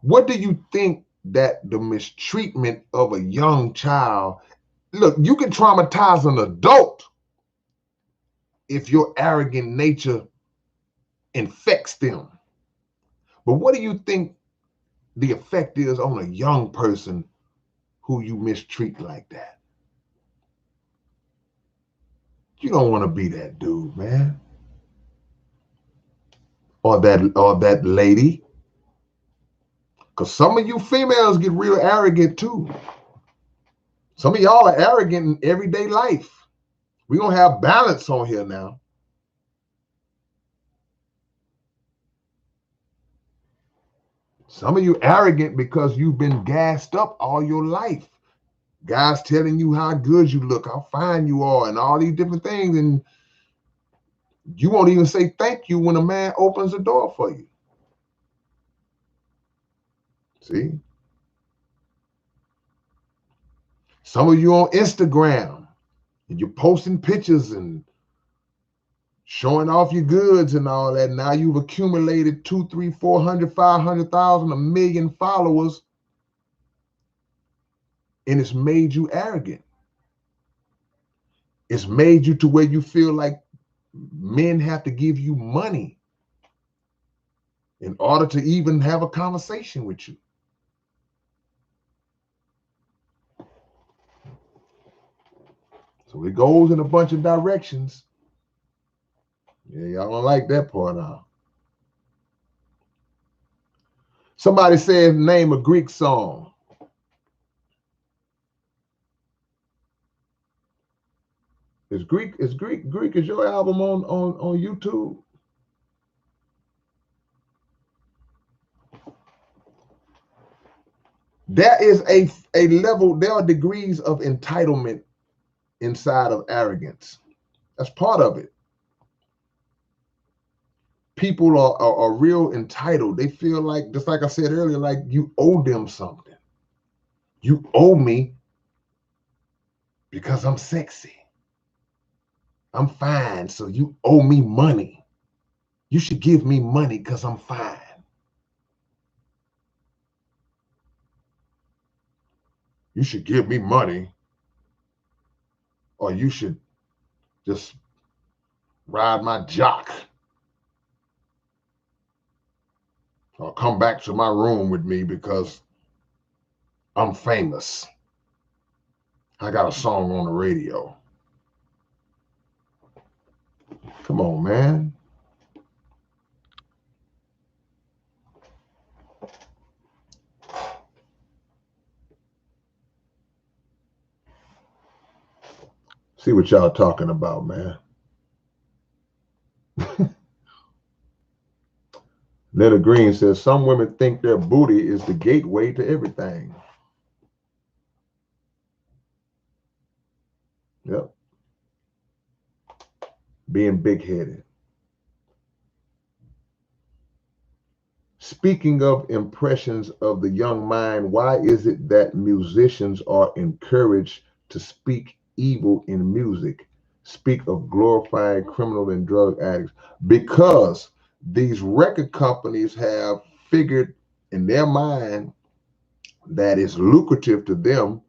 What do you think that the mistreatment of a young child, look, you can traumatize an adult if your arrogant nature infects them. But what do you think the effect is on a young person who you mistreat like that? You don't want to be that dude, man. Or that lady. Because some of you females get real arrogant too. Some of y'all are arrogant in everyday life. We're going to have balance on here now. Some of you arrogant because you've been gassed up all your life. Guys telling you how good you look, how fine you are, and all these different things. And you won't even say thank you when a man opens the door for you. See? Some of you on Instagram, and you're posting pictures and showing off your goods and all that. Now you've accumulated 200, 300, 400, 500,000, 1 million followers, and it's made you arrogant. It's made you to where you feel like men have to give you money in order to even have a conversation with you. So it goes in a bunch of directions. Yeah, y'all don't like that part now. Somebody said name a Greek song. Greek is your album on YouTube? There is a level, there are degrees of entitlement inside of arrogance. That's part of it. People are real entitled. They feel like, just like I said earlier, like you owe them something. You owe me because I'm sexy. I'm fine, so you owe me money. You should give me money because I'm fine. You should give me money, or you should just ride my jock, or come back to my room with me because I'm famous. I got a song on the radio. Come on, man. See what y'all talking about, man. Netta Green says some women think their booty is the gateway to everything. Yep. Being big-headed. Speaking of impressions of the young mind, why is it that musicians are encouraged to speak evil in music, speak of glorifying criminal and drug addicts? Because these record companies have figured in their mind that it's lucrative to them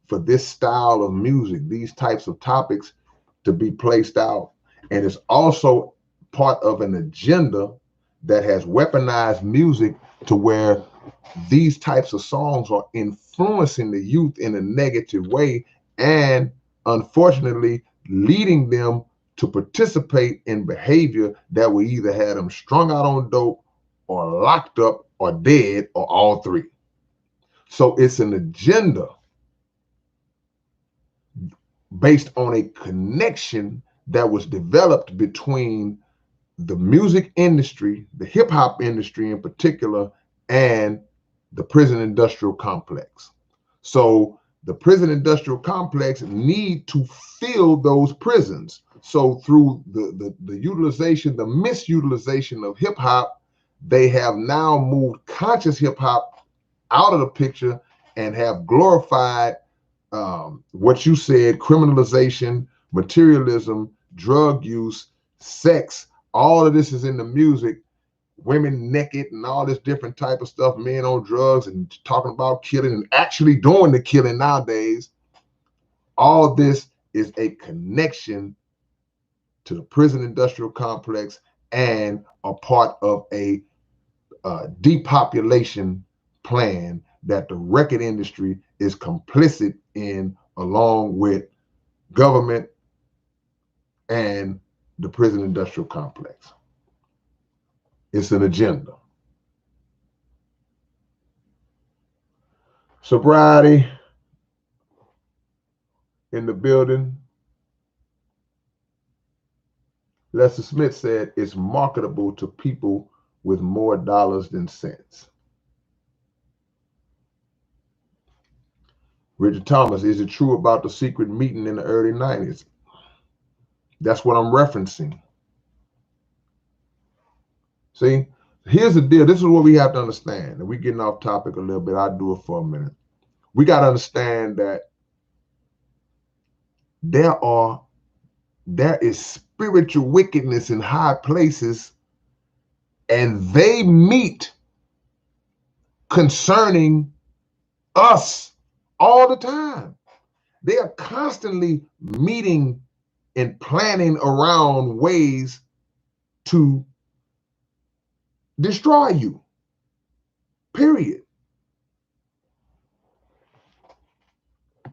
for this style of music, these types of topics to be placed out. And it's also part of an agenda that has weaponized music to where these types of songs are influencing the youth in a negative way and unfortunately leading them to participate in behavior that will either have them strung out on dope or locked up or dead or all three. So it's an agenda based on a connection that was developed between the music industry, the hip hop industry in particular, and the prison industrial complex. So the prison industrial complex need to fill those prisons. So through the utilization, the misutilization of hip hop, they have now moved conscious hip hop out of the picture and have glorified what you said: criminalization, materialism, drug use, sex. All of this is in the music. Women naked and all this different type of stuff, men on drugs and talking about killing and actually doing the killing nowadays. All this is a connection to the prison industrial complex and a part of a depopulation plan that the record industry is complicit in, along with government and the prison industrial complex. It's an agenda. Sobriety in the building. Lester Smith said it's marketable to people with more dollars than cents. Richard Thomas, is it true about the secret meeting in the early 90s? That's what I'm referencing. See, here's the deal. This is what we have to understand. And we're getting off topic a little bit. I'll do it for a minute. We got to understand that there is spiritual wickedness in high places, and they meet concerning us all the time. They are constantly meeting and planning around ways to destroy you. Period.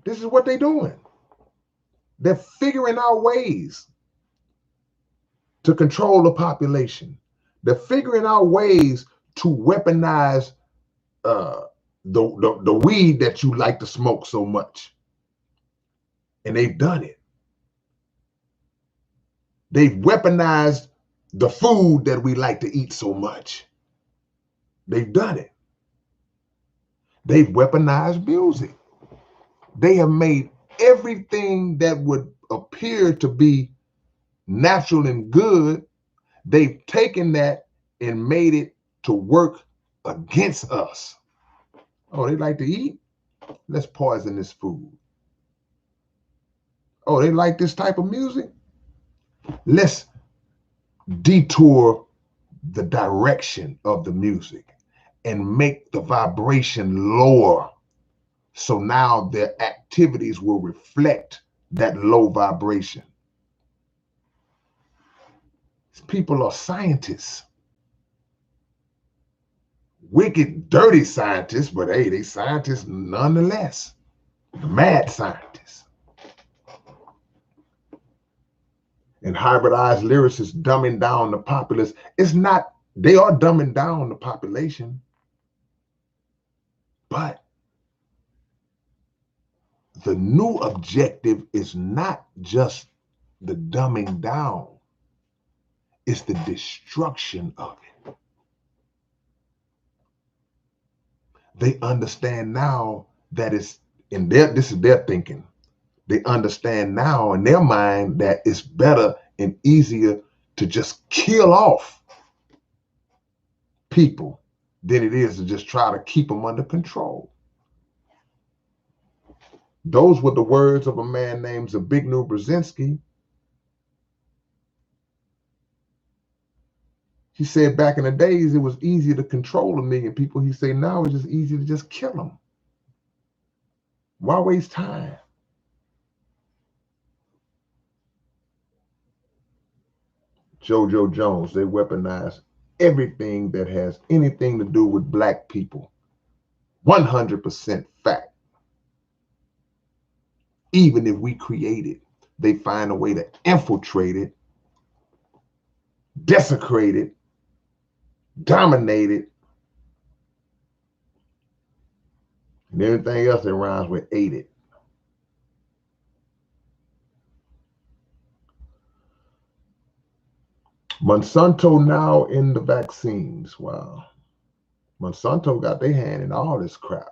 This is what they're doing. They're figuring out ways to control the population. They're figuring out ways to weaponize the weed that you like to smoke so much. And they've done it. They've weaponized the food that we like to eat so much. They've done it. They've weaponized music. They have made everything that would appear to be natural and good, they've taken that and made it to work against us. Oh, they like to eat? Let's poison this food. Oh, they like this type of music? Let's detour the direction of the music and make the vibration lower. So now their activities will reflect that low vibration. People are scientists. Wicked, dirty scientists, but hey, they scientists nonetheless. Mad scientists. And hybridized lyricists dumbing down the populace. It's not, they are dumbing down the population, but the new objective is not just the dumbing down, it's the destruction of it. They understand now that it's in their, this is their thinking. They understand now in their mind that it's better and easier to just kill off people than it is to just try to keep them under control. Those were the words of a man named Zbigniew Brzezinski. He said back in the days, it was easier to control 1 million people. He said now it's just easier to just kill them. Why waste time? JoJo Jones, they weaponize everything that has anything to do with black people. 100% fact. Even if we create it, they find a way to infiltrate it, desecrate it, dominate it, and everything else that rhymes with ate it. Monsanto now in the vaccines. Wow. Monsanto got their hand in all this crap.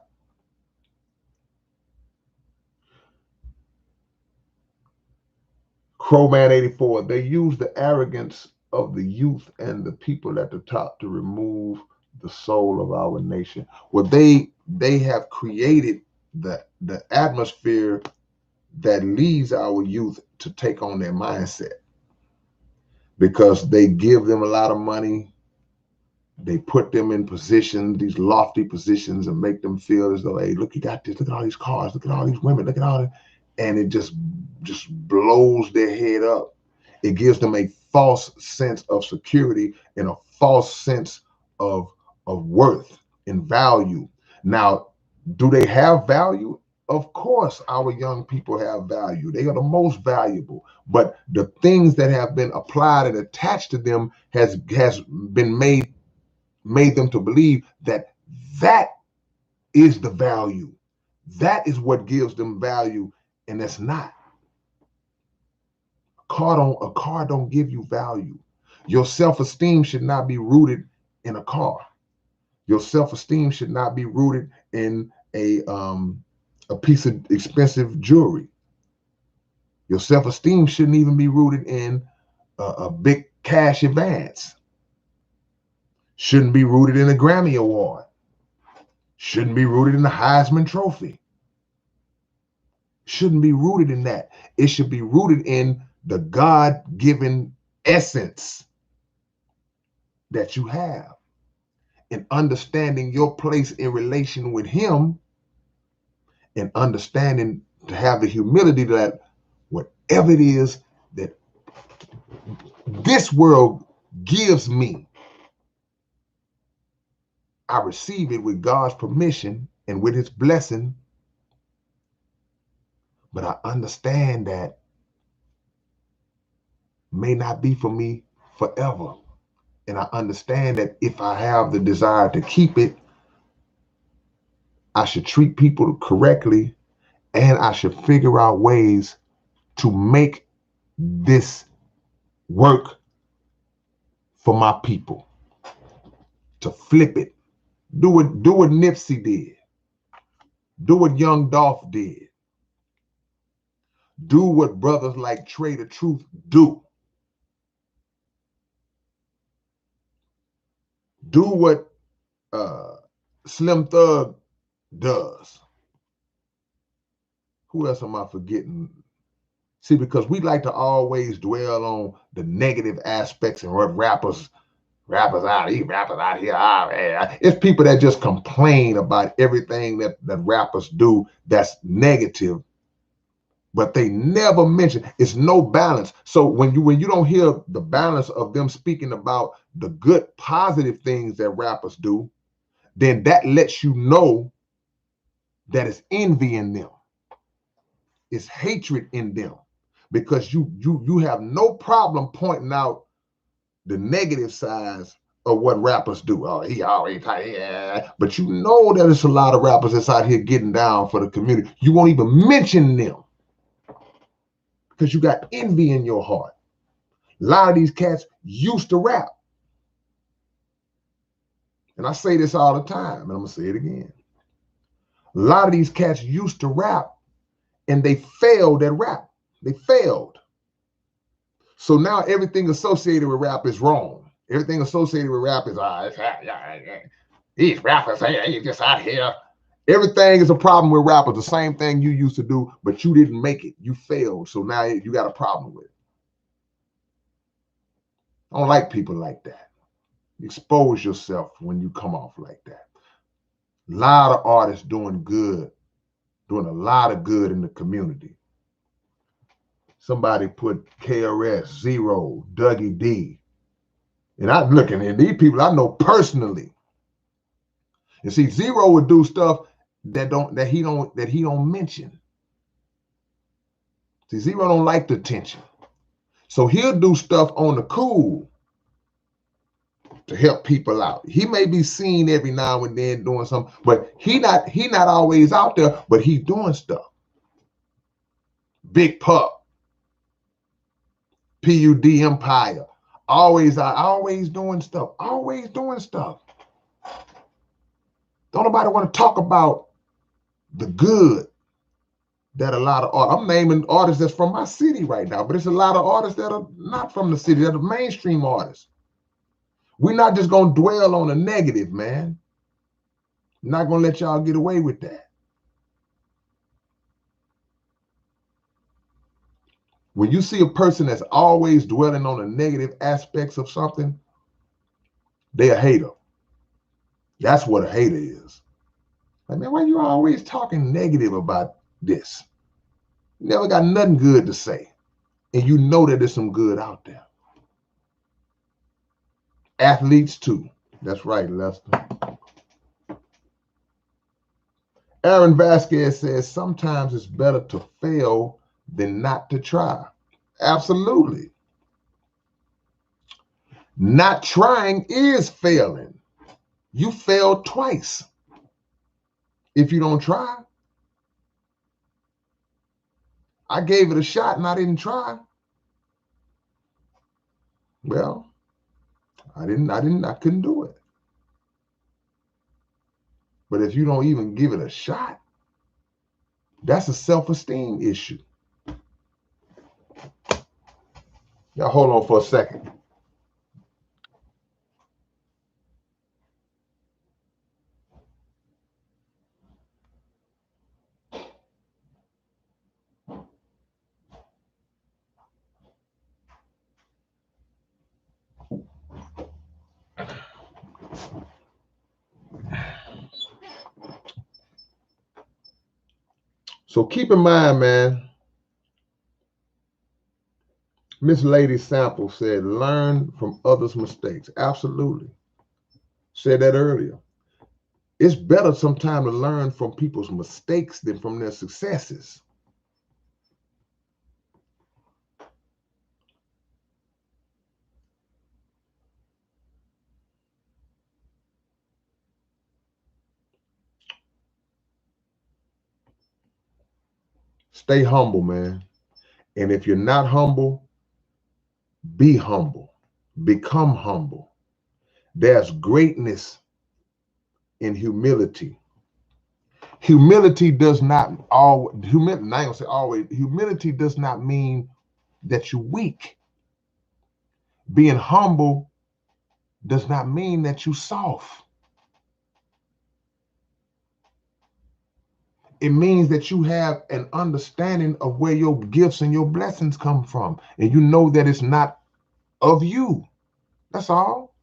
Crowman 84, they use the arrogance of the youth and the people at the top to remove the soul of our nation. Well, they have created the atmosphere that leads our youth to take on their mindset, because they give them a lot of money. They put them in positions, these lofty positions, and make them feel as though, hey, look, you got this, look at all these cars, look at all these women, look at all that. And it just blows their head up. It gives them a false sense of security and a false sense of worth and value. Now, do they have value? Of course, our young people have value. They are the most valuable. But the things that have been applied and attached to them has been made them to believe that is the value. That is what gives them value, and that's not. A car don't give you value. Your self-esteem should not be rooted in a car. Your self-esteem should not be rooted in a piece of expensive jewelry. Your self-esteem shouldn't even be rooted in a big cash advance. Shouldn't be rooted in a Grammy Award. Shouldn't be rooted in the Heisman Trophy. Shouldn't be rooted in that. It should be rooted in the God-given essence that you have, and understanding your place in relation with Him, and understanding to have the humility that whatever it is that this world gives me, I receive it with God's permission and with His blessing. But I understand that may not be for me forever. And I understand that if I have the desire to keep it, I should treat people correctly, and I should figure out ways to make this work for my people, to flip it. Do what Nipsey did. Do what Young Dolph did. Do what brothers like Trey the Truth do. Do what Slim Thug does. Who else am I forgetting? See, because we like to always dwell on the negative aspects and what rappers out here. It's people that just complain about everything that rappers do that's negative, but they never mention it's no balance. So when you don't hear the balance of them speaking about the good positive things that rappers do, then that lets you know that it's envy in them, it's hatred in them, because you have no problem pointing out the negative sides of what rappers do. Oh, he always, yeah. But you know that there's a lot of rappers that's out here getting down for the community. You won't even mention them because you got envy in your heart. A lot of these cats used to rap. And I say this all the time, and I'm going to say it again. A lot of these cats used to rap, and they failed at rap. They failed. So now everything associated with rap is wrong. Everything associated with rap is, these rappers, they just out here. Everything is a problem with rappers. The same thing you used to do, but you didn't make it. You failed. So now you got a problem with it. I don't like people like that. Expose yourself when you come off like that. A lot of artists doing good, doing a lot of good in the community. Somebody put KRS, Zero, Dougie D. And I'm looking at these people I know personally. And see, Zero would do stuff that he don't mention. See, Zero don't like the attention. So he'll do stuff on the cool to help people out. He may be seen every now and then doing something, but he not always out there, but he's doing stuff. Big Pup, PUD Empire, always doing stuff, always doing stuff. Don't nobody want to talk about the good that a lot of artists, I'm naming artists that's from my city right now, but it's a lot of artists that are not from the city, that are mainstream artists. We're not just going to dwell on the negative, man. I'm not going to let y'all get away with that. When you see a person that's always dwelling on the negative aspects of something, they're a hater. That's what a hater is. Like, man, why you always talking negative about this? You never got nothing good to say. And you know that there's some good out there. Athletes too. That's right, Lester. Aaron Vasquez says sometimes it's better to fail than not to try. Absolutely. Not trying is failing. You failed twice if you don't try. I gave it a shot and I didn't try. Well, I couldn't do it. But if you don't even give it a shot, that's a self-esteem issue. Y'all hold on for a second. So keep in mind, man, Miss Lady Sample said, learn from others' mistakes. Absolutely. Said that earlier. It's better sometimes to learn from people's mistakes than from their successes. Stay humble, man. And if you're not humble, be humble. Become humble. There's greatness in humility. Humility does not always, I ain't gonna say always, humility does not mean that you're weak. Being humble does not mean that you're soft. It means that you have an understanding of where your gifts and your blessings come from. And you know that it's not of you. That's all.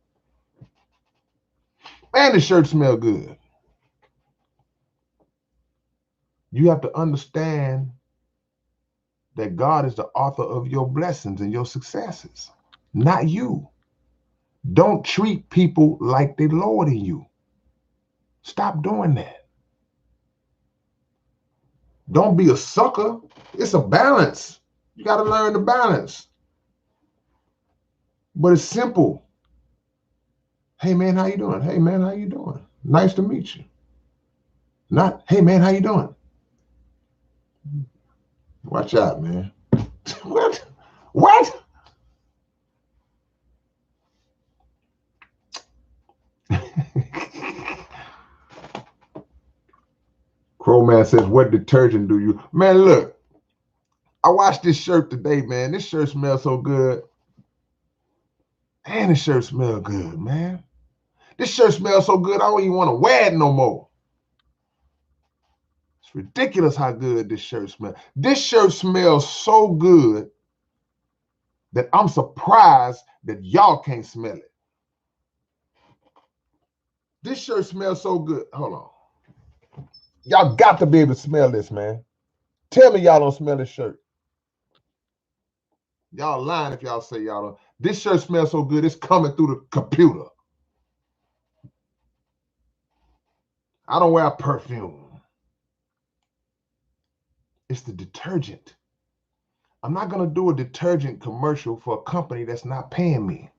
Man, the shirt smell good. You have to understand that God is the author of your blessings and your successes, not you. Don't treat people like they're lower than you. Stop doing that. Don't be a sucker. It's a balance. You got to learn the balance. But it's simple. Hey, man, how you doing? Hey, man, how you doing? Nice to meet you. Not, hey, man, how you doing? Watch out, man. What? What? Crowman says, what detergent do you? Man, look, I washed this shirt today, man. This shirt smells so good. Man, this shirt smells good, man. This shirt smells so good, I don't even want to wear it no more. It's ridiculous how good this shirt smells. This shirt smells so good that I'm surprised that y'all can't smell it. This shirt smells so good. Hold on. Y'all got to be able to smell this, man. Tell me y'all don't smell this shirt. Y'all lying if y'all say y'all don't. This shirt smells so good, it's coming through the computer. I don't wear perfume. It's the detergent. I'm not going to do a detergent commercial for a company that's not paying me.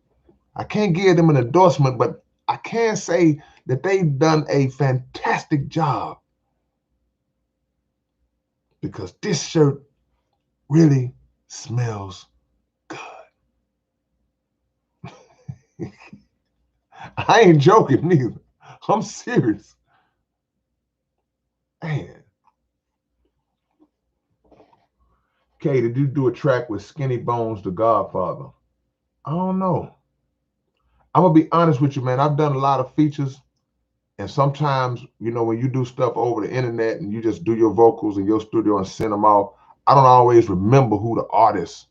I can't give them an endorsement, but I can say that they've done a fantastic job, because this shirt really smells good. I ain't joking neither. I'm serious. Man. Okay, did you do a track with Skinny Bones, the Godfather? I don't know. I'm going to be honest with you, man. I've done a lot of features. And sometimes, you know, when you do stuff over the internet and you just do your vocals in your studio and send them off, I don't always remember who the artists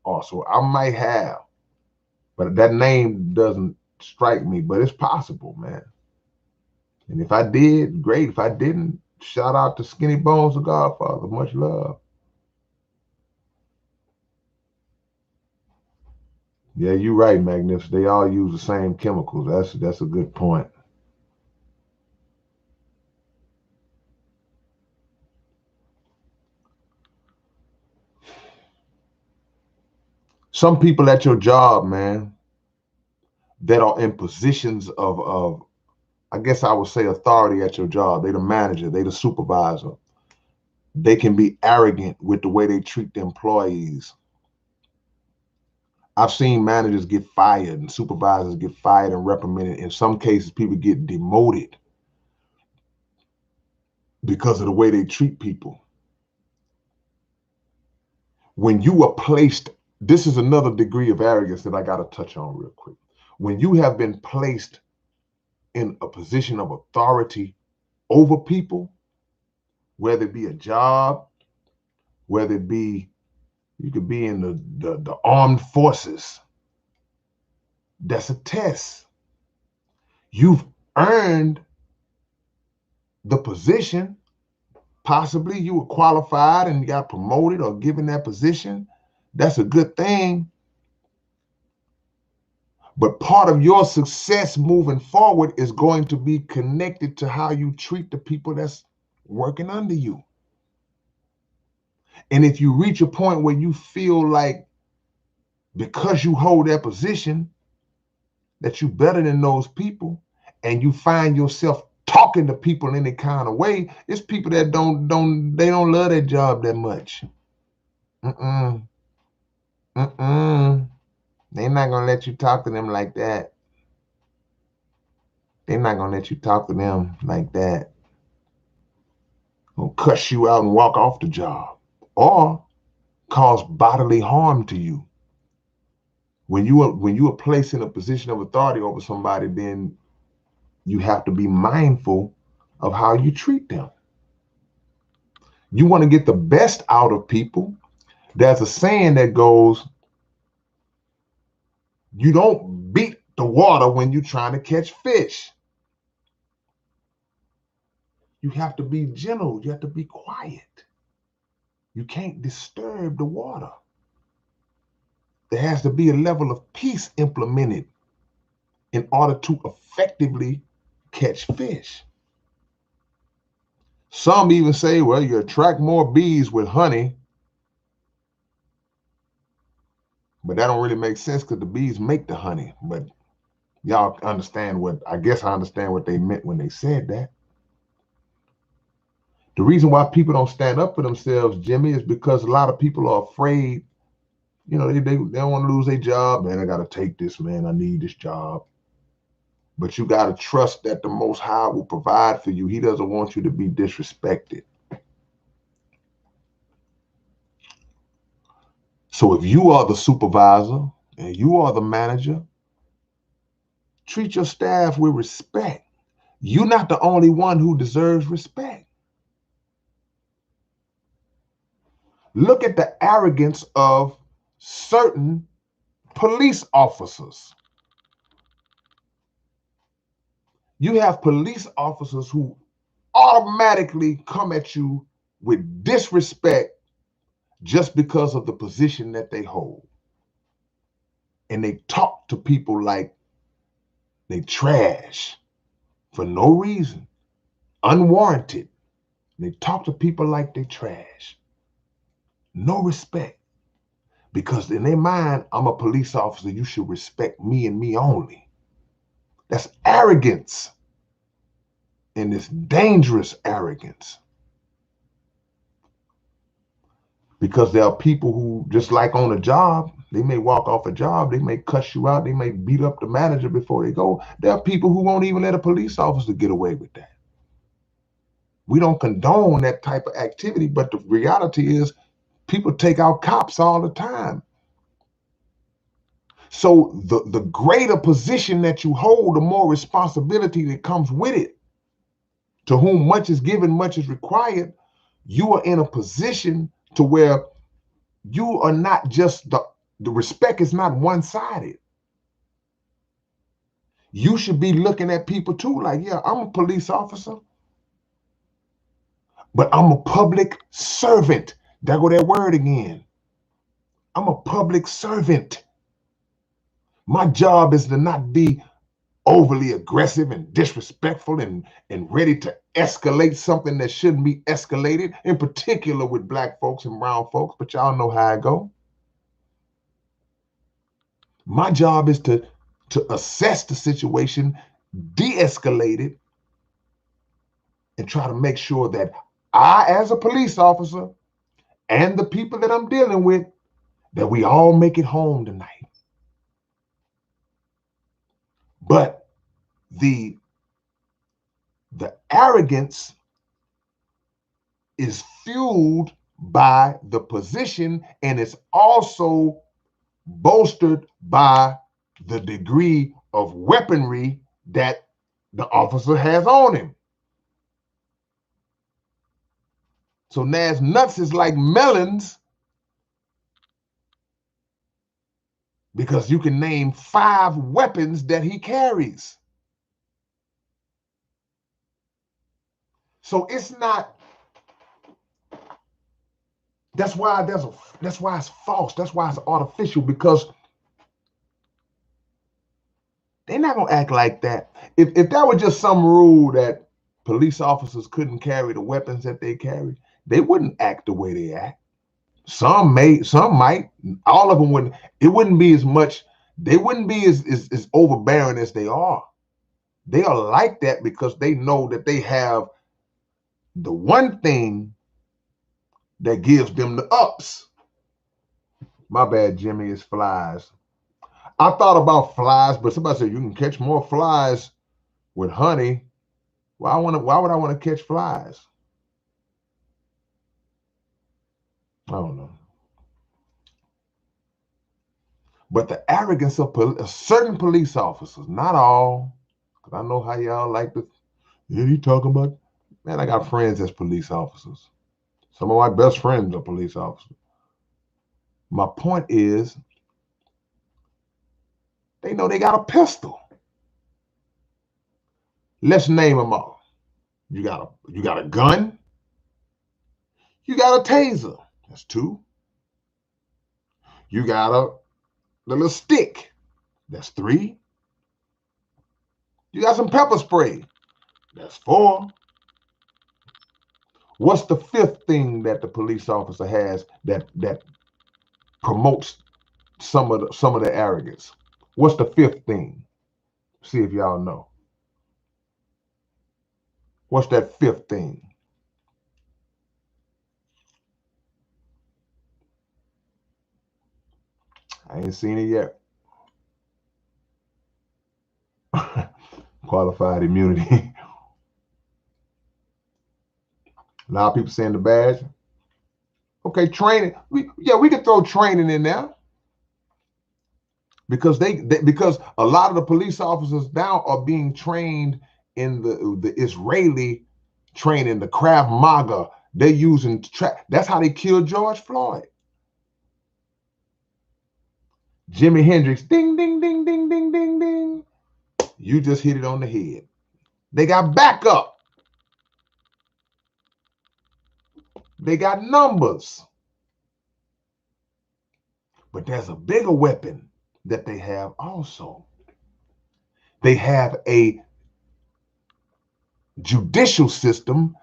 are. So I might have, but that name doesn't strike me, but it's possible, man. And if I did, great. If I didn't, shout out to Skinny Bones, the Godfather. Much love. Yeah, you're right, Magnificent. They all use the same chemicals. That's a good point. Some people at your job, man, that are in positions of I guess I would say authority at your job. They the manager, they the supervisor. They can be arrogant with the way they treat the employees. I've seen managers get fired and supervisors get fired and reprimanded. In some cases, people get demoted because of the way they treat people. When you are placed, this is another degree of arrogance that I got to touch on real quick. When you have been placed in a position of authority over people, whether it be a job, whether it be, you could be in the armed forces, that's a test. You've earned the position. Possibly you were qualified and got promoted or given that position. That's a good thing. But part of your success moving forward is going to be connected to how you treat the people that's working under you. And if you reach a point where you feel like, because you hold that position, that you're better than those people, and you find yourself talking to people any kind of way. It's people that don't love their job that much. They're not gonna let you talk to them like that. They're not gonna let you talk to them like that. Gonna cuss you out and walk off the job, or cause bodily harm to you. When you are placed in a position of authority over somebody, then you have to be mindful of how you treat them. You want to get the best out of people. There's a saying that goes, you don't beat the water when you're trying to catch fish. You have to be gentle. You have to be quiet. You can't disturb the water. There has to be a level of peace implemented in order to effectively catch fish. Some even say, well, you attract more bees with honey. But that don't really make sense because the bees make the honey. But y'all understand I understand what they meant when they said that. The reason why people don't stand up for themselves, Jimmy, is because a lot of people are afraid. You know, they don't want to lose their job. Man, I got to take this, man. I need this job. But you got to trust that the Most High will provide for you. He doesn't want you to be disrespected. So if you are the supervisor and you are the manager, treat your staff with respect. You're not the only one who deserves respect. Look at the arrogance of certain police officers. You have police officers who automatically come at you with disrespect just because of the position that they hold. And they talk to people like they trash for no reason, unwarranted. They talk to people like they trash. No respect. Because in their mind, I'm a police officer. You should respect me and me only. That's arrogance. And it's dangerous arrogance. Because there are people who, just like on a job, they may walk off a job, they may cuss you out, they may beat up the manager before they go. There are people who won't even let a police officer get away with that. We don't condone that type of activity, but the reality is people take out cops all the time. So the greater position that you hold, the more responsibility that comes with it. To whom much is given, much is required. You are in a position to where you are not just, the respect is not one-sided. You should be looking at people too like, yeah, I'm a police officer, but I'm a public servant. There go that word again. I'm a public servant. My job is to not be overly aggressive and disrespectful and ready to escalate something that shouldn't be escalated, in particular with black folks and brown folks, but y'all know how I go. My job is to assess the situation, de-escalate it, and try to make sure that I, as a police officer, and the people that I'm dealing with, that we all make it home tonight. But the arrogance is fueled by the position, and it's also bolstered by the degree of weaponry that the officer has on him. So Nas nuts is like melons because you can name 5 weapons that he carries. So it's not, that's why it's false. That's why it's artificial, because they're not gonna act like that. If that were just some rule that police officers couldn't carry the weapons that they carry, they wouldn't act the way they act. Some might, all of them wouldn't. It wouldn't be as much, they wouldn't be as overbearing as they are. They are like that because they know that they have the one thing that gives them the ups. My bad, Jimmy, is flies. I thought about flies, but somebody said you can catch more flies with honey. Why would I want to catch flies? I don't know. But the arrogance of certain police officers, not all, because I know how y'all like to, yeah, you talking about, man, I got friends as police officers. Some of my best friends are police officers. My point is, they know they got a pistol. Let's name them all. You got a gun. You got a taser. That's two. You got a little stick. That's three. You got some pepper spray. That's four. What's the fifth thing that the police officer has that promotes some of the arrogance? What's the fifth thing? See if y'all know. What's that fifth thing? I ain't seen it yet. Qualified immunity. A lot of people saying the badge. Okay, training. We can throw training in there because because a lot of the police officers now are being trained in the Israeli training, the Krav Maga. They're using that's how they killed George Floyd. Jimi Hendrix, ding, ding, ding, ding, ding, ding, ding. You just hit it on the head. They got backup. They got numbers. But there's a bigger weapon that they have also. They have a judicial system,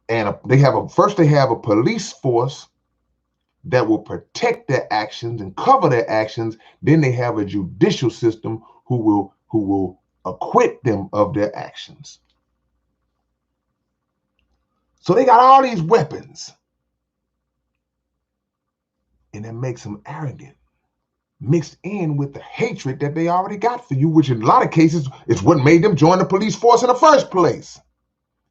and they have a police force that will protect their actions and cover their actions. Then they have a judicial system who will acquit them of their actions. So they got all these weapons, and that makes them arrogant, mixed in with the hatred that they already got for you, which in a lot of cases is what made them join the police force in the first place.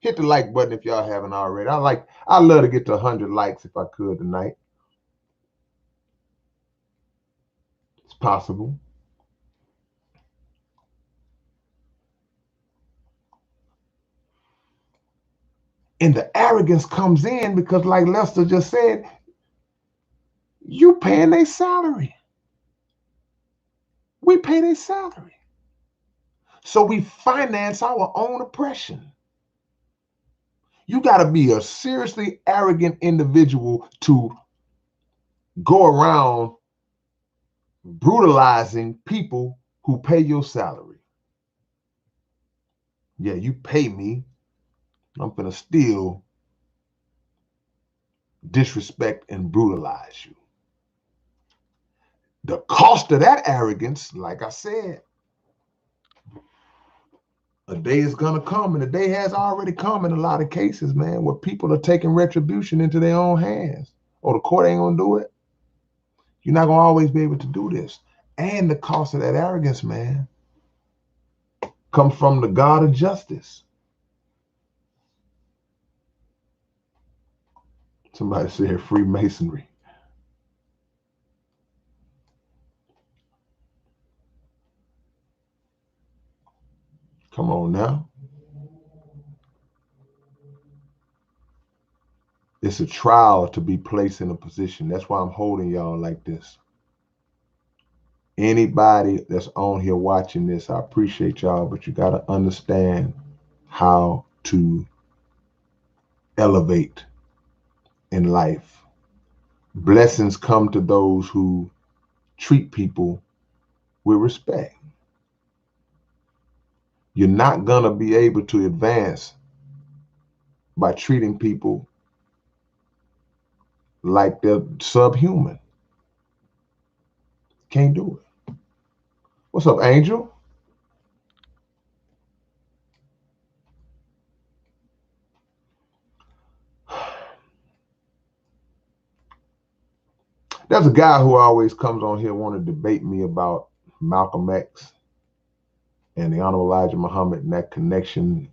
Hit the like button if y'all haven't already. I love to get to 100 likes if I could tonight. It's possible. And the arrogance comes in because, like Lester just said, you paying their salary. We pay their salary. So we finance our own oppression. You got to be a seriously arrogant individual to go around brutalizing people who pay your salary. Yeah, you pay me. I'm gonna still disrespect and brutalize you. The cost of that arrogance, like I said, a day is gonna come, and the day has already come in a lot of cases, man, where people are taking retribution into their own hands. Oh, the court ain't gonna do it. You're not gonna always be able to do this. And the cost of that arrogance, man, comes from the God of justice. Somebody said Freemasonry. Come on now. It's a trial to be placed in a position. That's why I'm holding y'all like this. Anybody that's on here watching this, I appreciate y'all, but you got to understand how to elevate in life. Blessings come to those who treat people with respect. You're not going to be able to advance by treating people like they're subhuman. Can't do it. What's up, Angel? There's a guy who always comes on here want to debate me about Malcolm X and the Honorable Elijah Muhammad and that connection.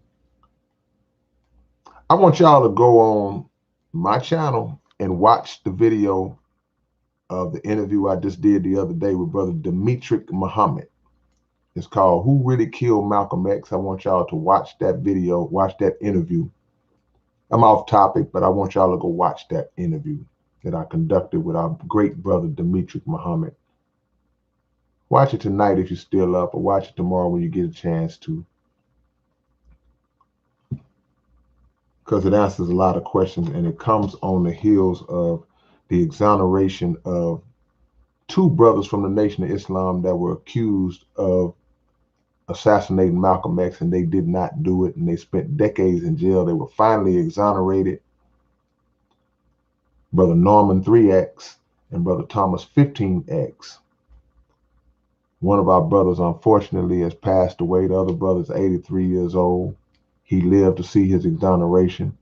I want y'all to go on my channel and watch the video of the interview I just did the other day with Brother Demetric Muhammad. It's called Who Really Killed Malcolm X? I want y'all to watch that video, watch that interview. I'm off topic, but I want y'all to go watch that interview that I conducted with our great brother Demetric Muhammad. Watch it tonight if you're still up, or watch it tomorrow when you get a chance to, because it answers a lot of questions, and it comes on the heels of the exoneration of two brothers from the Nation of Islam that were accused of assassinating Malcolm X, and they did not do it, and they spent decades in jail. They were finally exonerated. Brother Norman 3X and Brother Thomas 15X. One of our brothers, unfortunately, has passed away. The other brother's 83 years old. He lived to see his exoneration.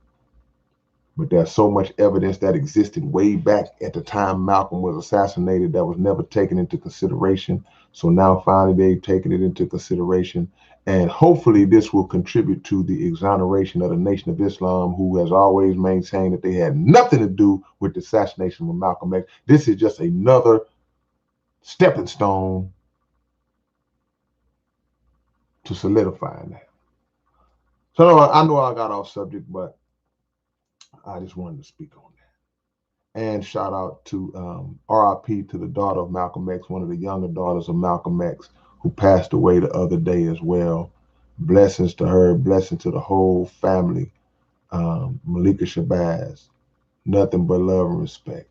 But there's so much evidence that existed way back at the time Malcolm was assassinated that was never taken into consideration. So now finally they've taken it into consideration. And hopefully this will contribute to the exoneration of the Nation of Islam, who has always maintained that they had nothing to do with the assassination of Malcolm X. This is just another stepping stone to solidifying that. So I know I got off subject, but I just wanted to speak on that. And shout out to RIP to the daughter of Malcolm X, one of the younger daughters of Malcolm X, who passed away the other day as well. Blessings to her, blessings to the whole family. Malika Shabazz, nothing but love and respect.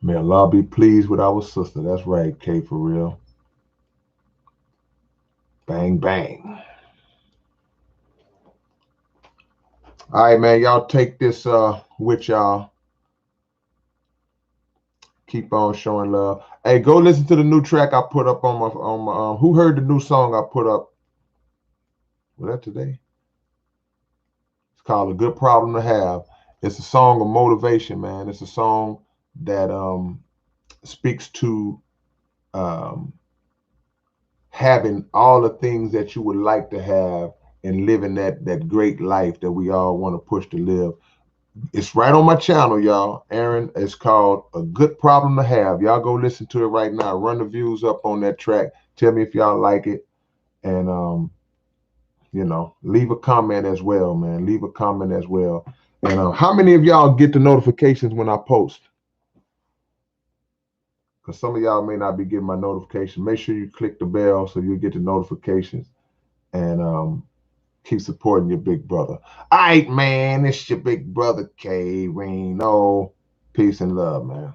May Allah be pleased with our sister. That's right, K, for real. Bang, bang. All right, man, y'all take this with y'all. Keep on showing love. Hey, go listen to the new track I put up on my who heard the new song I put up? Was that today? It's called A Good Problem to Have. It's a song of motivation, man. It's a song that speaks to having all the things that you would like to have and living that great life that we all want to push to live. It's right on my channel, y'all. Aaron, it's called A Good Problem to Have. Y'all go listen to it right now. Run the views up on that track. Tell me if y'all like it. And, you know, leave a comment as well, man. Leave a comment as well. And how many of y'all get the notifications when I post? Because some of y'all may not be getting my notification. Make sure you click the bell so you'll get the notifications. And keep supporting your big brother. All right, man. It's your big brother, K-Rino. Peace and love, man.